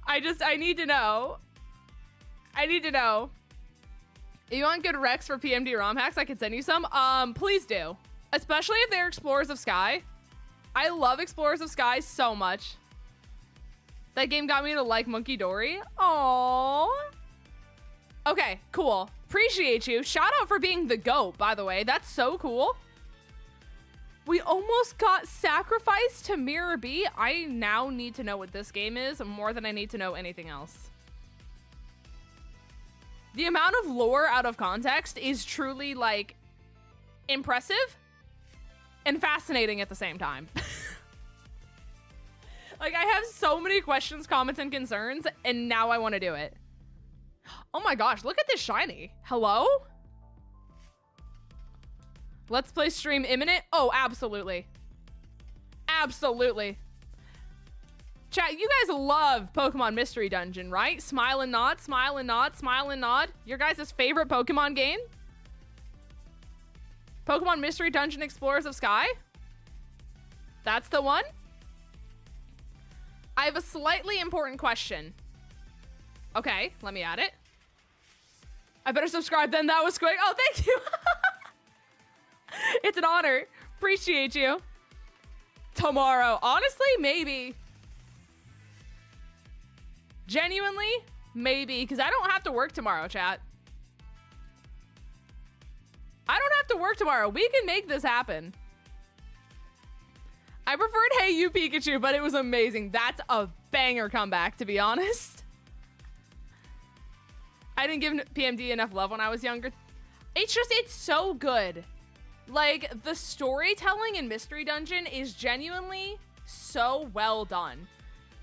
I need to know. I need to know. If you want good recs for PMD ROM hacks, I could send you some. Please do. Especially if they're Explorers of Sky. I love Explorers of Sky so much. That game got me to like Monkey Dory. Aww. Okay, cool. Appreciate you. Shout out for being the GOAT, by the way. That's so cool. We almost got sacrificed to Mirror B. I now need to know what this game is more than I need to know anything else. The amount of lore out of context is truly, like, impressive and fascinating at the same time. Like, I have so many questions, comments, and concerns, and now I want to do it. Oh my gosh, look at this shiny. Hello? Let's play stream imminent? Oh, absolutely. Absolutely. Chat, you guys love Pokemon Mystery Dungeon, right? Smile and nod, smile and nod, smile and nod. Your guys' favorite Pokemon game? Pokemon Mystery Dungeon Explorers of Sky? That's the one? I have a slightly important question. Okay, let me add it. I better subscribe then. That was quick. Oh, thank you. It's an honor. Appreciate you. Tomorrow. Honestly, maybe. Genuinely, maybe. Because I don't have to work tomorrow, chat. I don't have to work tomorrow. We can make this happen. I preferred Hey You Pikachu, but it was amazing. That's a banger comeback, to be honest. I didn't give PMD enough love when I was younger. It's just, it's so good. Like, the storytelling in Mystery Dungeon is genuinely so well done.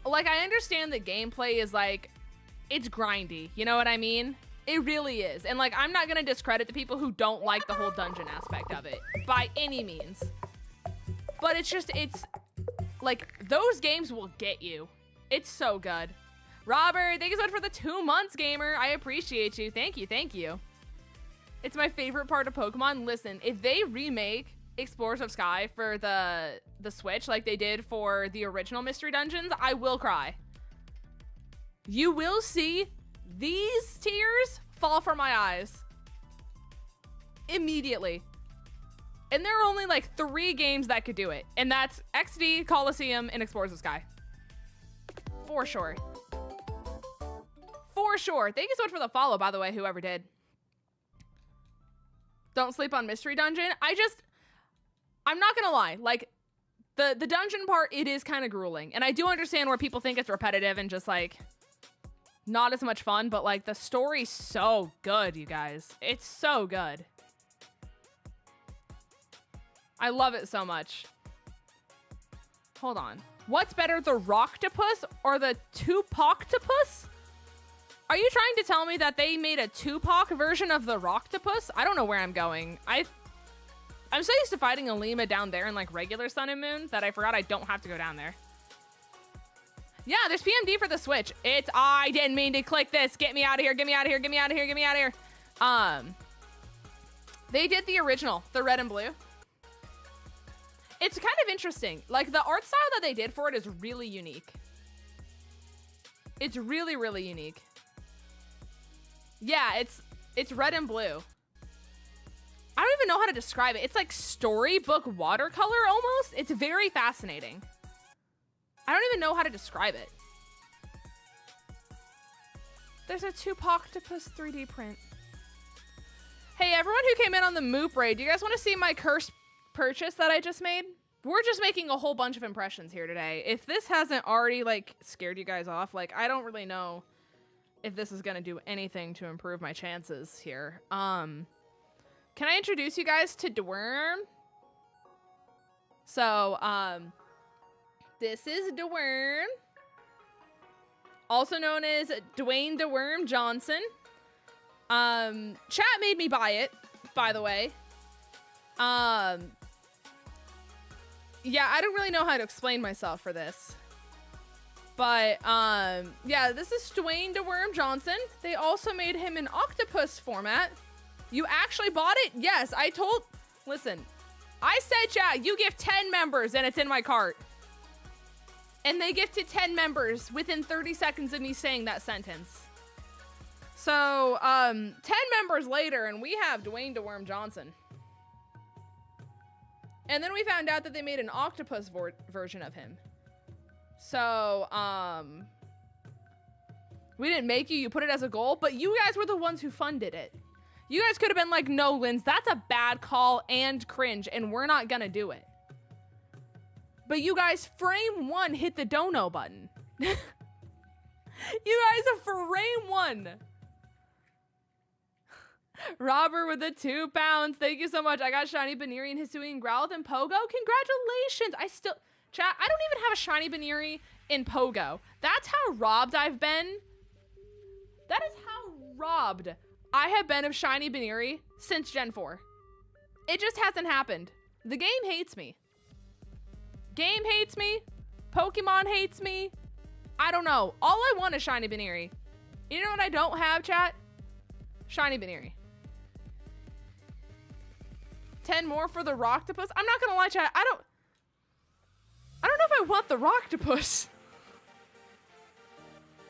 Like, I understand that gameplay is, like, it's grindy. You know what I mean? It really is. And, like, I'm not gonna discredit the people who don't like the whole dungeon aspect of it. By any means. But it's just, it's, like, those games will get you. It's so good. Robert, thank you so much for the 2 months, gamer. I appreciate you. Thank you, thank you. It's my favorite part of Pokemon. Listen, if they remake Explorers of Sky for the Switch like they did for the original Mystery Dungeons, I will cry. You will see these tears fall from my eyes. Immediately. And there are only like 3 games that could do it. And that's XD, Coliseum, and Explorers of Sky. For sure. For sure. Thank you so much for the follow, by the way, whoever did. Don't sleep on Mystery Dungeon. I'm not gonna lie. Like, The dungeon part, it is kind of grueling. And I do understand where people think it's repetitive and just like not as much fun, but like the story's so good, you guys. It's so good. I love it so much. Hold on. What's better, the Rocktopus or the 𝗃𝗔𝗔𝗘𝗃? Are you trying to tell me that they made a Tupac version of the Rocktopus? I don't know where I'm going. I'm so used to fighting a lemur down there in like regular Sun and Moon that I forgot I don't have to go down there. Yeah, there's PMD for the Switch. I didn't mean to click this. Get me out of here. Get me out of here. Get me out of here. Get me out of here. They did the original, the red and blue. It's kind of interesting. Like the art style that they did for it is really unique. It's really, really unique. Yeah, it's red and blue. I don't even know how to describe it. It's like storybook watercolor almost. It's very fascinating. I don't even know how to describe it. There's a 𝗃𝗔𝗘𝗃 3D print. Hey, everyone who came in on the Moop raid, do you guys want to see my cursed purchase that I just made? We're just making a whole bunch of impressions here today. If this hasn't already like scared you guys off, like I don't really know if this is gonna do anything to improve my chances here. Can I introduce you guys to 𝗔𝗏𝗏? So, this is 𝗔𝗏𝗏, also known as Dwayne the Rock Johnson. Chat made me buy it, by the way. Yeah, I don't really know how to explain myself for this. But, yeah, this is Dwayne the Rock Johnson. They also made him in octopus format. You actually bought it? Yes, listen, I said, chat, you give 10 members and it's in my cart. And they gifted 10 members within 30 seconds of me saying that sentence. So, 10 members later and we have Dwayne the Rock Johnson. And then we found out that they made an octopus version of him. So, we didn't make you put it as a goal, but you guys were the ones who funded it. You guys could have been like, no, Linz, that's a bad call and cringe, and we're not gonna do it. But you guys, frame one, hit the dono button. You guys are frame one. Robert with the £2. Thank you so much. I got Shiny Baneri and Hisuian Growlithe and Pogo. Congratulations. Chat, I don't even have a Shiny Baneri in Pogo. That's how robbed I've been. That is how robbed I have been of Shiny Baneri since Gen 4. It just hasn't happened. The game hates me. Game hates me. Pokemon hates me. I don't know. All I want is Shiny Baneri. You know what I don't have, chat? Shiny Baneri. 10 more for the Rocktopus. I'm not gonna lie, chat. I don't know if I want the Rocktopus.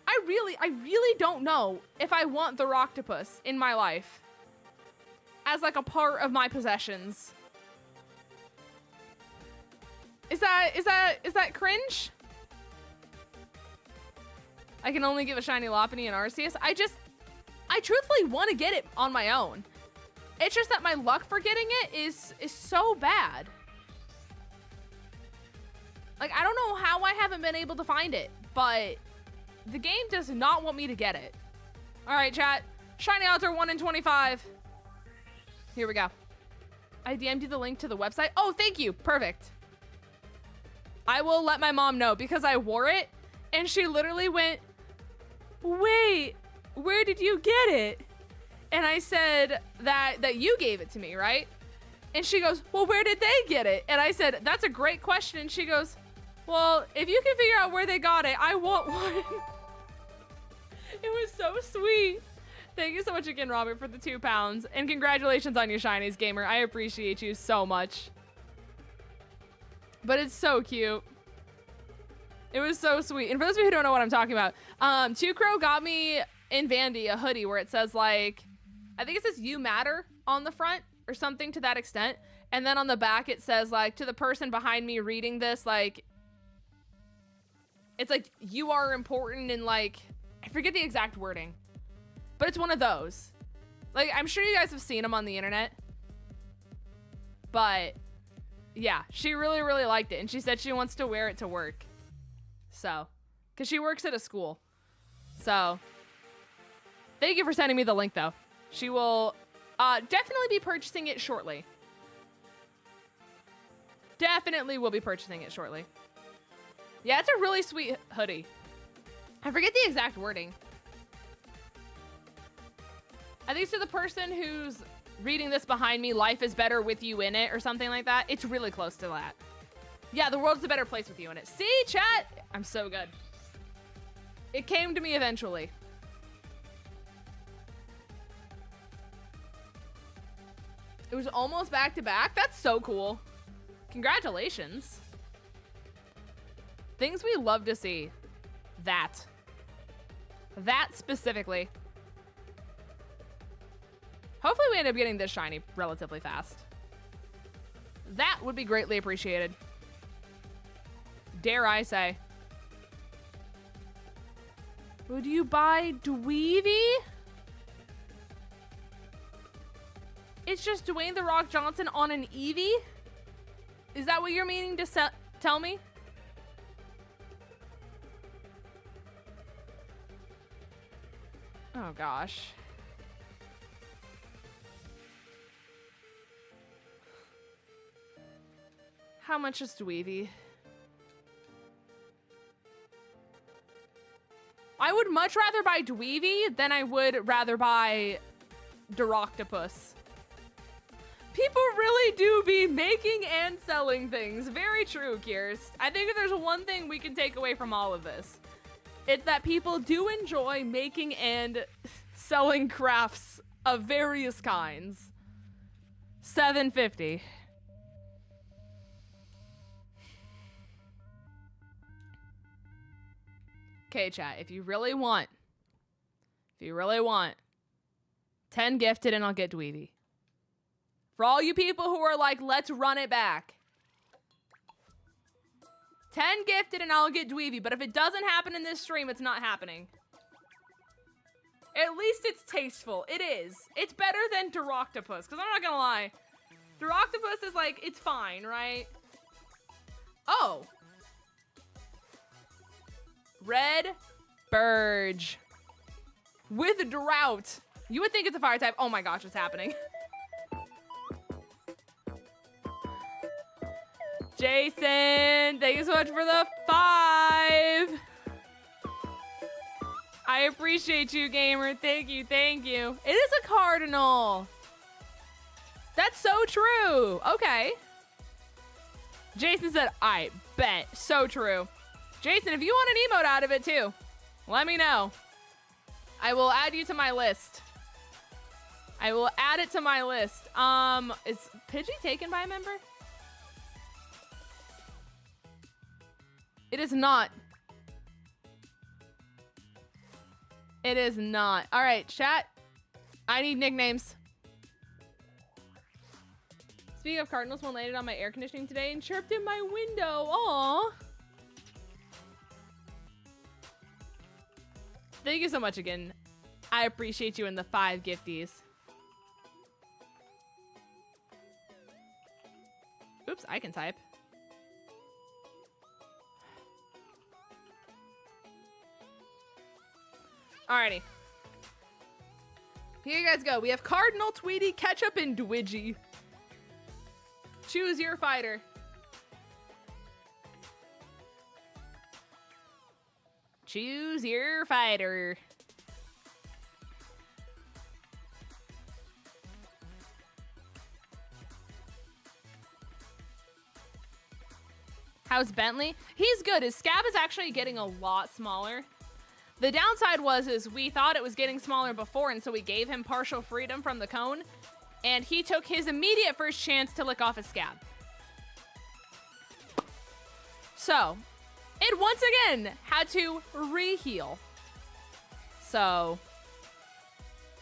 I really don't know if I want the Rocktopus in my life as like a part of my possessions. Is that cringe? I can only give a shiny Lopunny and Arceus. I truthfully want to get it on my own. It's just that my luck for getting it is so bad. Like, I don't know how I haven't been able to find it, but the game does not want me to get it. All right, chat. Shiny odds are 1 in 25. Here we go. I DM'd you the link to the website. Oh, thank you. Perfect. I will let my mom know because I wore it and she literally went, wait, where did you get it? And I said that you gave it to me, right? And she goes, well, where did they get it? And I said, that's a great question. And she goes, well, if you can figure out where they got it, I want one. It was so sweet. Thank you so much again, Robert, for the £2. And congratulations on your shinies, gamer. I appreciate you so much. But it's so cute. It was so sweet. And for those of you who don't know what I'm talking about, Two-Crow got me in Vandy a hoodie where it says, like, I think it says "You Matter" on the front or something to that extent. And then on the back it says, like, to the person behind me reading this, like, it's like, you are important, and like, I forget the exact wording, but it's one of those. Like, I'm sure you guys have seen them on the internet, but Yeah, she really, really liked it. And she said she wants to wear it to work. So, because she works at a school. So, thank you for sending me the link, though. She will definitely be purchasing it shortly. Definitely will be purchasing it shortly. Yeah, it's a really sweet hoodie. I forget the exact wording. I think to the person who's reading this behind me, life is better with you in it or something like that. It's really close to that. Yeah, the world's a better place with you in it. See, chat? I'm so good. It came to me eventually. It was almost back to back. That's so cool. Congratulations. Things we love to see. That specifically. Hopefully we end up getting this shiny relatively fast. That would be greatly appreciated. Dare I say. Would you buy Dweevee? It's just Dwayne the Rock Johnson on an Eevee? Is that what you're meaning to tell me? Oh gosh. How much is Dweevee? I would much rather buy Dweevee than I would rather buy 𝗔𝗥𝗘𝗔𝗠. People really do be making and selling things. Very true, Kirst. I think if there's one thing we can take away from all of this, it's that people do enjoy making and selling crafts of various kinds. $7.50. Okay, chat, if you really want 10 gifted and I'll get Dweevee. For all you people who are like, let's run it back. 10 gifted and I'll get Dweevee, but if it doesn't happen in this stream, it's not happening. At least it's tasteful. It is. It's better than 𝗔𝗥𝗘𝗔𝗠, because I'm not gonna lie. 𝗔𝗥𝗘𝗔𝗠 is like, it's fine, right? Oh. Red Burge. With drought. You would think it's a fire type. Oh my gosh, what's happening? Jason, thank you so much for the 5. I appreciate you, gamer. Thank you, thank you. It is a cardinal. That's so true. Okay. Jason said, I bet. So true. Jason, if you want an emote out of it too, let me know. I will add you to my list. I will add it to my list. Is Pidgey taken by a member? It is not. It is not. All right, chat. I need nicknames. Speaking of cardinals, one landed on my air conditioning today and chirped in my window. Aww. Thank you so much again. I appreciate you in the 5 gifties. Oops, I can type. Alrighty. Here you guys go. We have Cardinal, Tweety, Ketchup, and Dwidgy. Choose your fighter. Choose your fighter. How's Bentley? He's good. His scab is actually getting a lot smaller. The downside is we thought it was getting smaller before, and so we gave him partial freedom from the cone, and he took his immediate first chance to lick off his scab. So, it once again had to re-heal. So,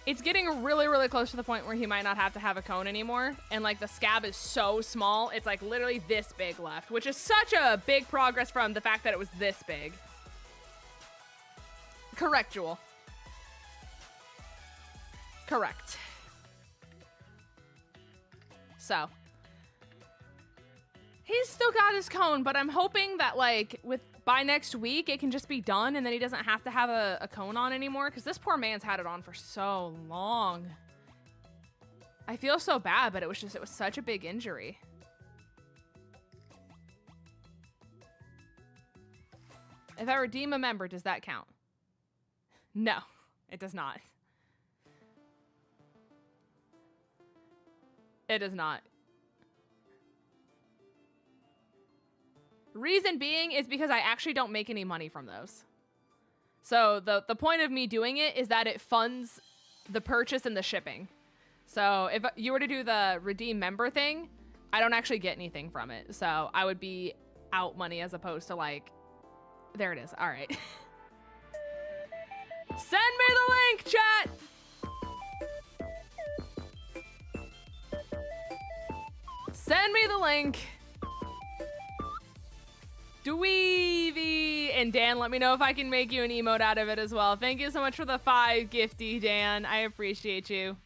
it's getting really, really close to the point where he might not have to have a cone anymore, and like the scab is so small, it's like literally this big left, which is such a big progress from the fact that it was this big. Correct, Jewel. Correct. So. He's still got his cone, but I'm hoping that like by next week it can just be done and then he doesn't have to have a cone on anymore, because this poor man's had it on for so long. I feel so bad, but it was such a big injury. If I redeem a member, does that count? No, it does not. It does not. Reason being is because I actually don't make any money from those. So the point of me doing it is that it funds the purchase and the shipping. So if you were to do the redeem member thing, I don't actually get anything from it. So I would be out money as opposed to like, there it is. All right. Send me the link, chat. Send me the link. Dweevee. And Dan, let me know if I can make you an emote out of it as well. Thank you so much for the 5 gifty, Dan. I appreciate you.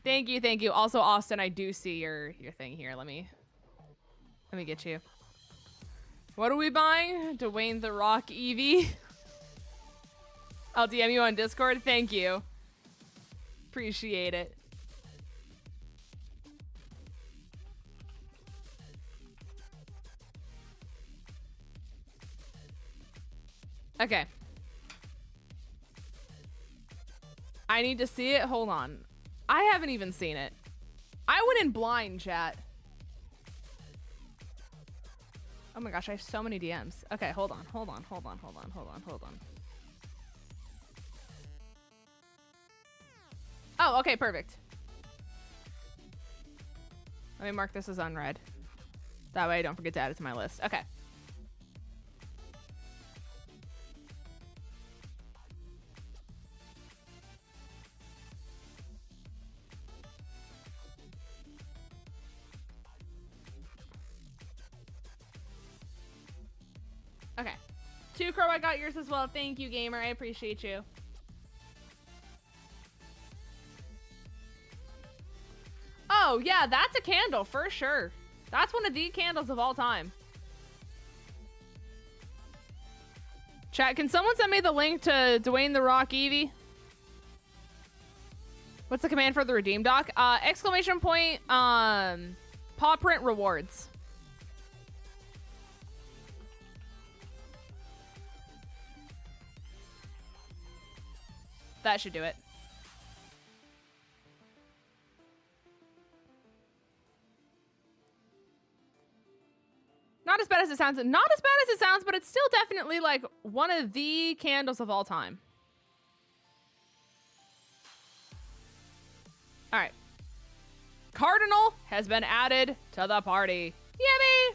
Thank you, thank you. Also, Austin, I do see your thing here. Let me get you. What are we buying? Dwayne the Rock Eevee. I'll DM you on Discord. Thank you. Appreciate it. Okay. I need to see it. Hold on. I haven't even seen it. I went in blind, chat. Oh my gosh, I have so many DMs. Okay, hold on. Oh, okay, perfect. Let me mark this as unread. That way I don't forget to add it to my list. Okay. Okay. 2 Crow, I got yours as well. Thank you, gamer. I appreciate you. Oh, yeah, that's a candle for sure. That's one of the candles of all time. Chat, can someone send me the link to Dwayne the Rock Eevee? What's the command for the redeem doc? Exclamation point, paw print rewards. That should do it. Not as bad as it sounds. Not as bad as it sounds, but it's still definitely like one of the candles of all time. All right. Cardinal has been added to the party. Yippee!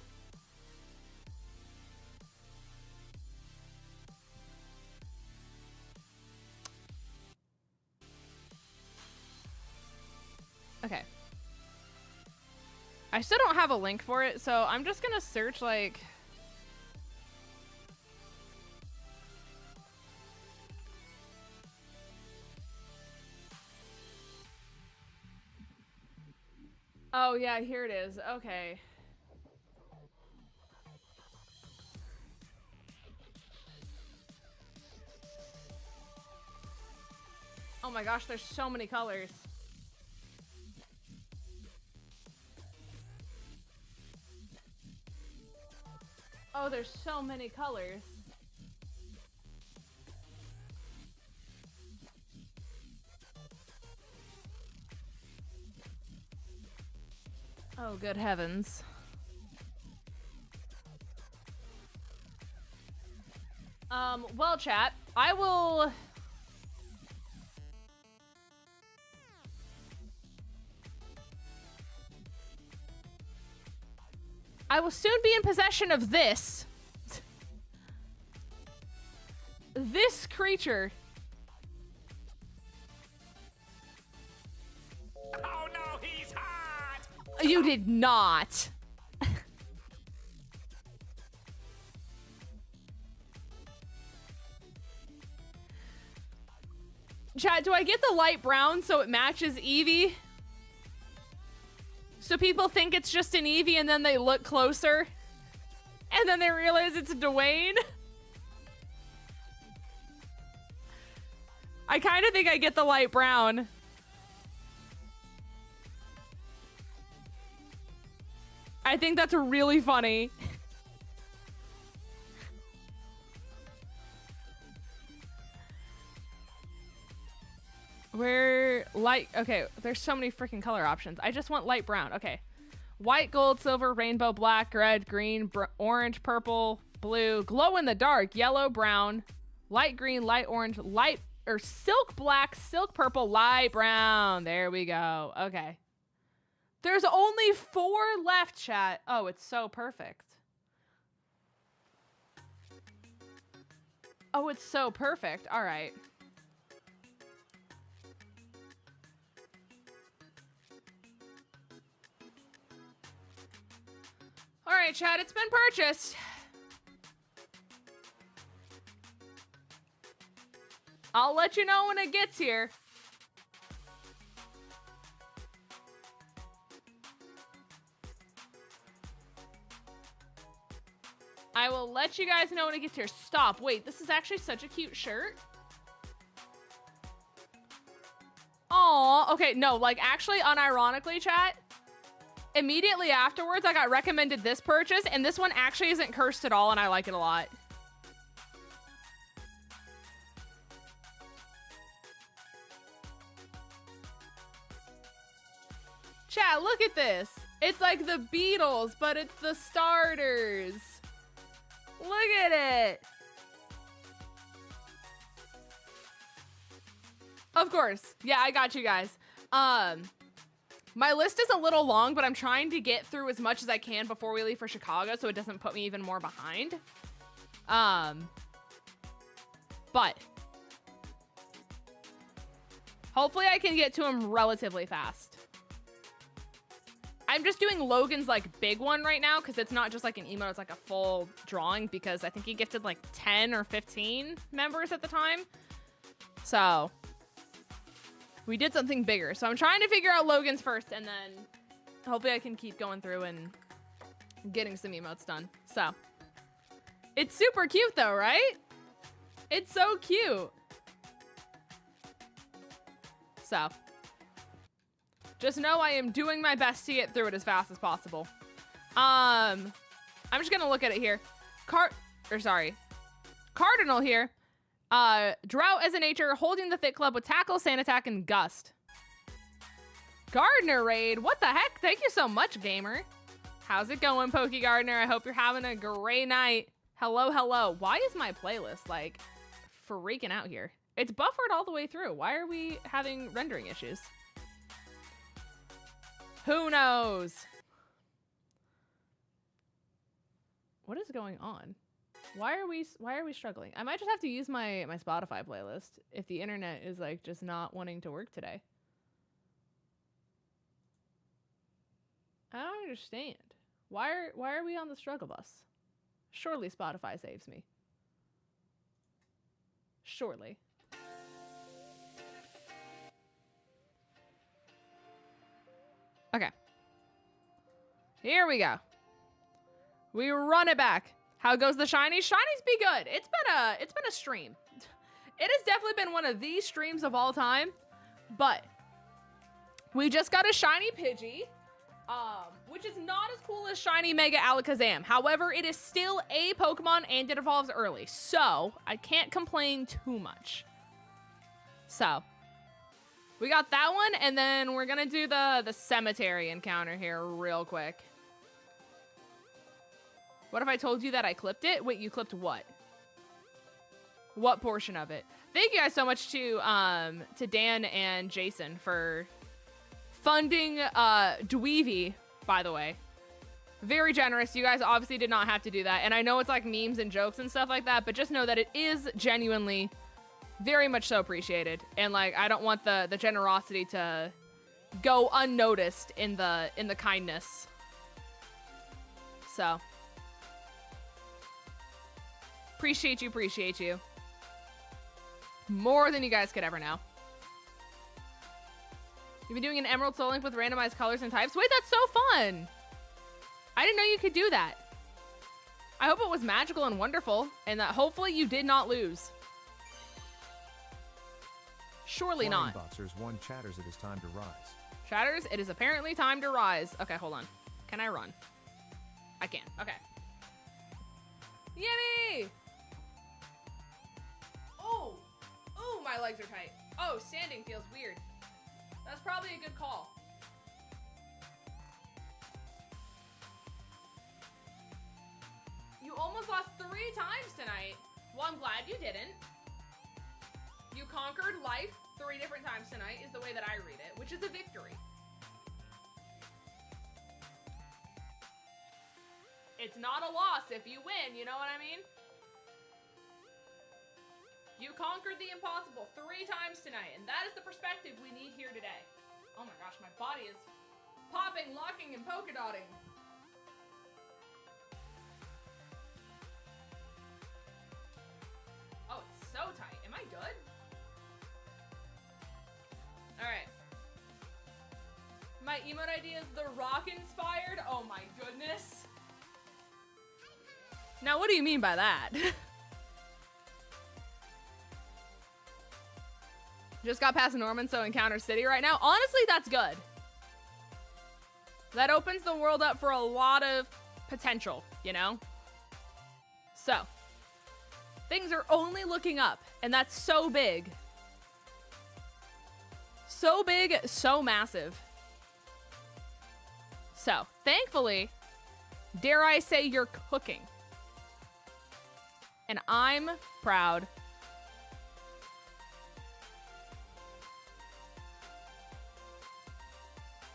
Okay. I still don't have a link for it, so I'm just gonna search like... Oh yeah, here it is. Okay. Oh my gosh, there's so many colors. Oh, there's so many colors. Oh, good heavens. Well, chat, I will soon be in possession of this. This creature. Oh no, he's hot! You did not. Chat, do I get the light brown so it matches Eevee? So So people think it's just an Eevee and then they look closer and then they realize it's Dwayne. I kind of think I get the light brown. I think that's really funny. We're light. Okay, there's so many freaking color options. I just want light brown. Okay. White, gold, silver, rainbow, black, red, green, orange, purple, blue, glow in the dark, yellow, brown, light green, light orange, light or silk black, silk purple, light brown. There we go. Okay. There's only 4 left, chat. Oh, it's so perfect. Oh, it's so perfect. All right. All right, chat, it's been purchased. I'll let you know when it gets here. I will let you guys know when it gets here. Stop. Wait, this is actually such a cute shirt. Aw, okay, no, like actually unironically, chat, immediately afterwards I got recommended this purchase and this one actually isn't cursed at all and I like it a lot. Chat, look at this. It's like the Beatles, but it's the starters. Look at it. Of course. Yeah, I got you guys. My list is a little long, but I'm trying to get through as much as I can before we leave for Chicago so it doesn't put me even more behind. But hopefully I can get to him relatively fast. I'm just doing Logan's like big one right now because it's not just like an emote, it's like a full drawing because I think he gifted like 10 or 15 members at the time. So we did something bigger. So I'm trying to figure out Logan's first and then hopefully I can keep going through and getting some emotes done. So it's super cute though, right? It's so cute. So just know I am doing my best to get through it as fast as possible. I'm just gonna look at it here. Cardinal here. Drought as a nature, holding the Thick Club with Tackle, Sand Attack, and Gust. Gardner raid. What the heck? Thank you so much, gamer. How's it going, Pokey Gardner? I hope you're having a great night. Hello, hello. Why is my playlist like freaking out here? It's buffered all the way through. Why are we having rendering issues? Who knows? What is going on? Why are we struggling? I might just have to use my Spotify playlist if the internet is like just not wanting to work today. I don't understand. Why are we on the struggle bus? Surely Spotify saves me. Surely. Okay. Here we go. We run it back. How goes the shinies? Shinies be good. It's been a stream. It has definitely been one of the streams of all time. But we just got a shiny Pidgey, which is not as cool as shiny Mega Alakazam. However, it is still a Pokemon and it evolves early, so I can't complain too much. So we got that one, and then we're gonna do the cemetery encounter here real quick. What if I told you that I clipped it? Wait, you clipped what? What portion of it? Thank you guys so much to Dan and Jason for funding Dweevee, by the way. Very generous. You guys obviously did not have to do that. And I know it's like memes and jokes and stuff like that, but just know that it is genuinely very much so appreciated. And like I don't want the generosity to go unnoticed in the kindness. So appreciate you. More than you guys could ever know. You've been doing an Emerald Soul Link with randomized colors and types? Wait, that's so fun! I didn't know you could do that. I hope it was magical and wonderful, and that hopefully you did not lose. Surely Flying not. Boxers 1 chatters, it is time to rise. Chatters, it is apparently time to rise. Okay, hold on. Can I run? I can. Okay. Yippee! Oh! Oh, my legs are tight. Oh, standing feels weird. That's probably a good call. You almost lost 3 times tonight. Well, I'm glad you didn't. You conquered life 3 different times tonight is the way that I read it, which is a victory. It's not a loss if you win, you know what I mean? You conquered the impossible 3 times tonight, and that is the perspective we need here today. Oh my gosh, my body is popping, locking, and polka dotting. Oh, it's so tight. Am I good? Alright. My emote idea is The Rock inspired. Oh my goodness. Now, what do you mean by that? Just got past Norman, so Encounter City right now. Honestly, that's good. That opens the world up for a lot of potential, you know? So, things are only looking up, and that's so big. So big, so massive. So, thankfully, dare I say you're cooking. And I'm proud.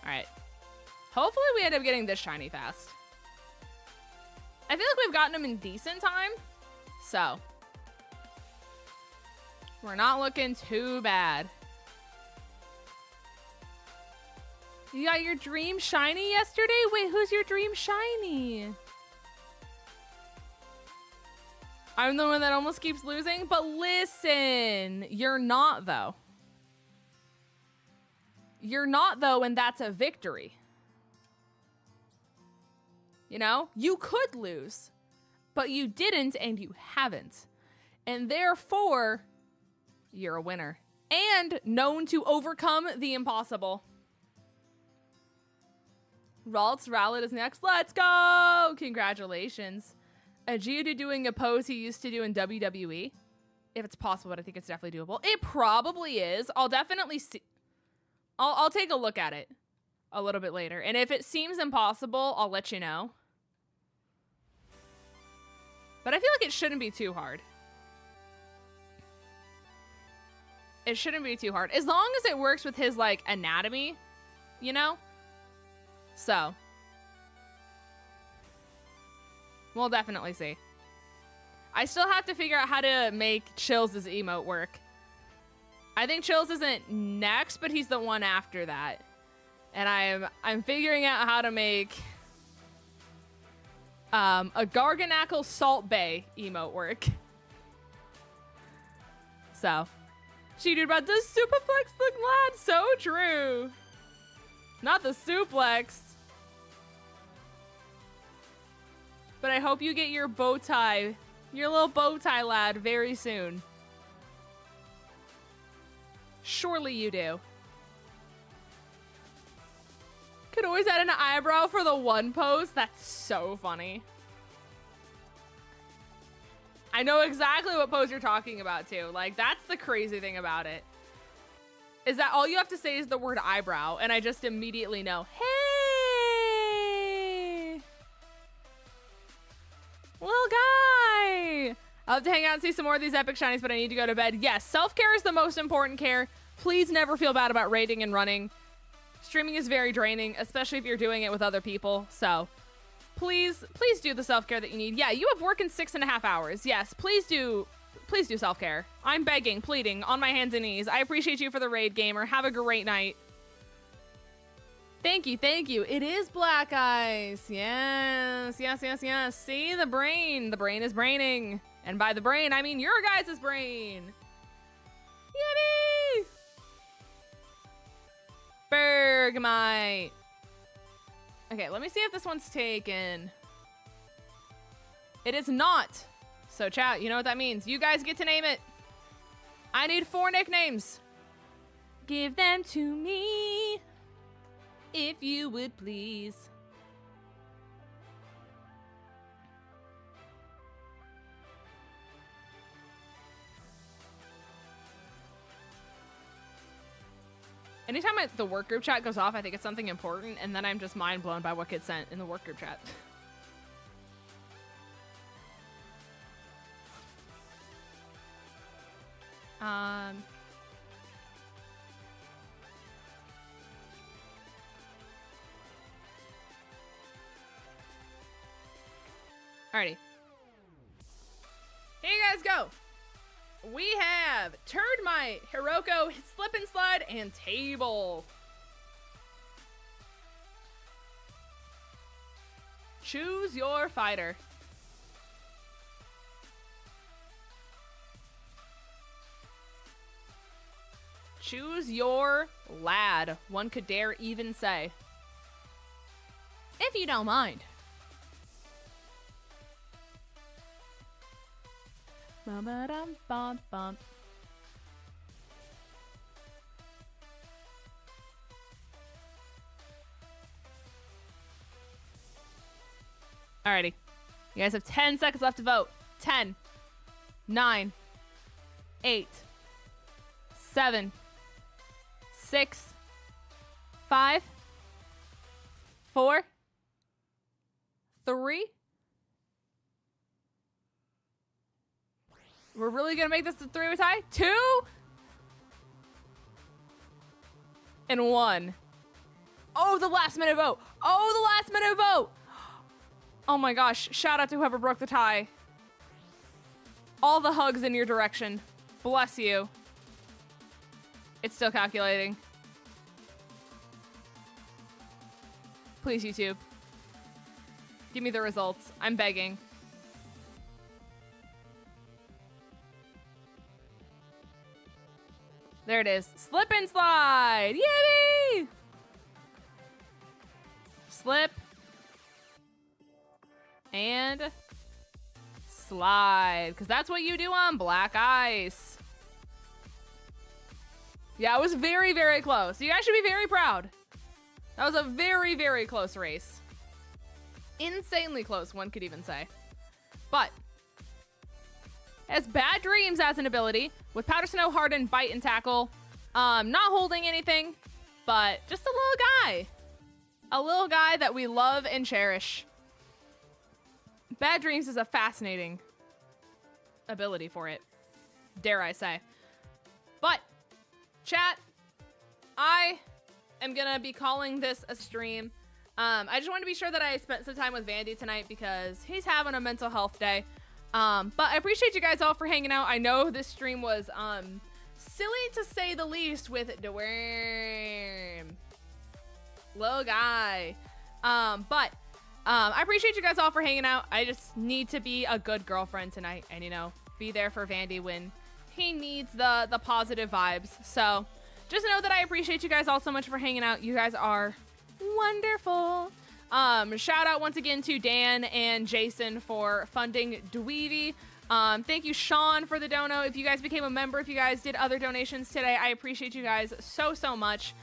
Alright. Hopefully we end up getting this shiny fast. I feel like we've gotten them in decent time. So. We're not looking too bad. You got your dream shiny yesterday? Wait, who's your dream shiny? I'm the one that almost keeps losing, but listen, you're not though. You're not though, and that's a victory. You know, you could lose, but you didn't and you haven't. And therefore, you're a winner and known to overcome the impossible. 𝗟𝗡𝗚 is next. Let's go! Congratulations. 𝗔𝗏𝗏 doing a pose he used to do in WWE. If it's possible, but I think it's definitely doable. It probably is. I'll definitely see. I'll take a look at it a little bit later. And if it seems impossible, I'll let you know. But I feel like it shouldn't be too hard. It shouldn't be too hard. As long as it works with his, like, anatomy, you know? So. We'll definitely see. I still have to figure out how to make Chills' emote work. I think Chills isn't next, but he's the one after that. And I'm figuring out how to make a 𝗟𝗏𝗗𝗘 emote work. So. She dude about does Superflex look lad? So true. Not the suplex. But I hope you get your bow tie, your little bow tie lad very soon. Surely you do. Could always add an eyebrow for the one pose. That's so funny. I know exactly what pose you're talking about too. Like, that's the crazy thing about it. Is that all you have to say is the word eyebrow, and I just immediately know, hey! Little guy! I'll have to hang out and see some more of these epic shinies, but I need to go to bed. Yes, self-care is the most important care. Please never feel bad about raiding and running. Streaming is very draining, especially if you're doing it with other people. So please do the self-care that you need. Yeah, you have work in 6.5 hours. Yes, please do self-care. I'm begging, pleading, on my hands and knees. I appreciate you for the raid, gamer. Have a great night. Thank you, thank you. It is Black Eyes. Yes, yes, yes, yes. See, the brain. The brain is braining. And by the brain, I mean your guys' brain. Yippee! 𝗟𝗡𝗗𝚘. Okay, let me see if this one's taken. It is not. So chat, you know what that means. You guys get to name it. I need 4 nicknames. Give them to me, if you would please. Anytime the work group chat goes off, I think it's something important, and then I'm just mind blown by what gets sent in the work group chat. Alrighty. Here you guys go. We have 𝗏𝗏𝗏, Hiroko, Slip and Slide, and Table. Choose your fighter. Choose your lad, one could dare even say. If you don't mind. Bum-ba-dum-bum-bum. Alrighty. You guys have 10 seconds left to vote. 10, 9, 8, 7, 6, 5, 4, 3. We're really gonna make this a 3-way tie? 2 and 1. Oh, the last minute vote. Oh, the last minute vote. Oh my gosh. Shout out to whoever broke the tie. All the hugs in your direction. Bless you. It's still calculating. Please, YouTube. Give me the results. I'm begging. There it is. Slip and slide. Yippee! Slip. And slide. Because that's what you do on black ice. Yeah, it was very, very close. You guys should be very proud. That was a very, very close race. Insanely close, one could even say. But has Bad Dreams as an ability with Powder Snow, Harden, Bite, and Tackle. Not holding anything, but just a little guy. A little guy that we love and cherish. Bad Dreams is a fascinating ability for it, dare I say. But, chat, I am gonna be calling this a stream. I just wanted to be sure that I spent some time with Vandy tonight because he's having a mental health day. But I appreciate you guys all for hanging out. I know this stream was silly to say the least with 𝗏𝗏𝗏𝗏. Little guy. But I appreciate you guys all for hanging out. I just need to be a good girlfriend tonight and, you know, be there for Vandy when he needs the positive vibes. So just know that I appreciate you guys all so much for hanging out. You guys are wonderful. Shout out once again to Dan and Jason for funding Dweevee. Thank you, Sean, for the dono. If you guys became a member, if you guys did other donations today, I appreciate you guys so, so much.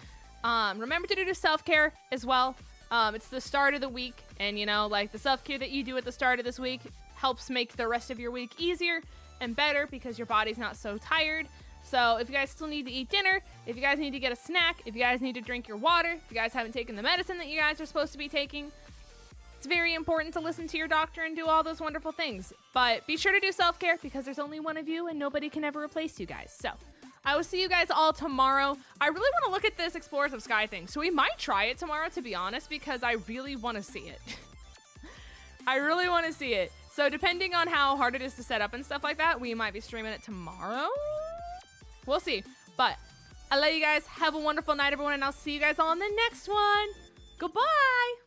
Remember to do self-care as well. It's the start of the week, and, you know, like, the self-care that you do at the start of this week helps make the rest of your week easier and better because your body's not so tired. So if you guys still need to eat dinner, if you guys need to get a snack, if you guys need to drink your water, if you guys haven't taken the medicine that you guys are supposed to be taking, it's very important to listen to your doctor and do all those wonderful things. But be sure to do self-care because there's only one of you and nobody can ever replace you guys. So I will see you guys all tomorrow. I really want to look at this Explorers of Sky thing. So we might try it tomorrow, to be honest, because I really want to see it. I really want to see it. So depending on how hard it is to set up and stuff like that, we might be streaming it tomorrow. We'll see. But I love you guys. Have a wonderful night, everyone, and I'll see you guys on the next one. Goodbye.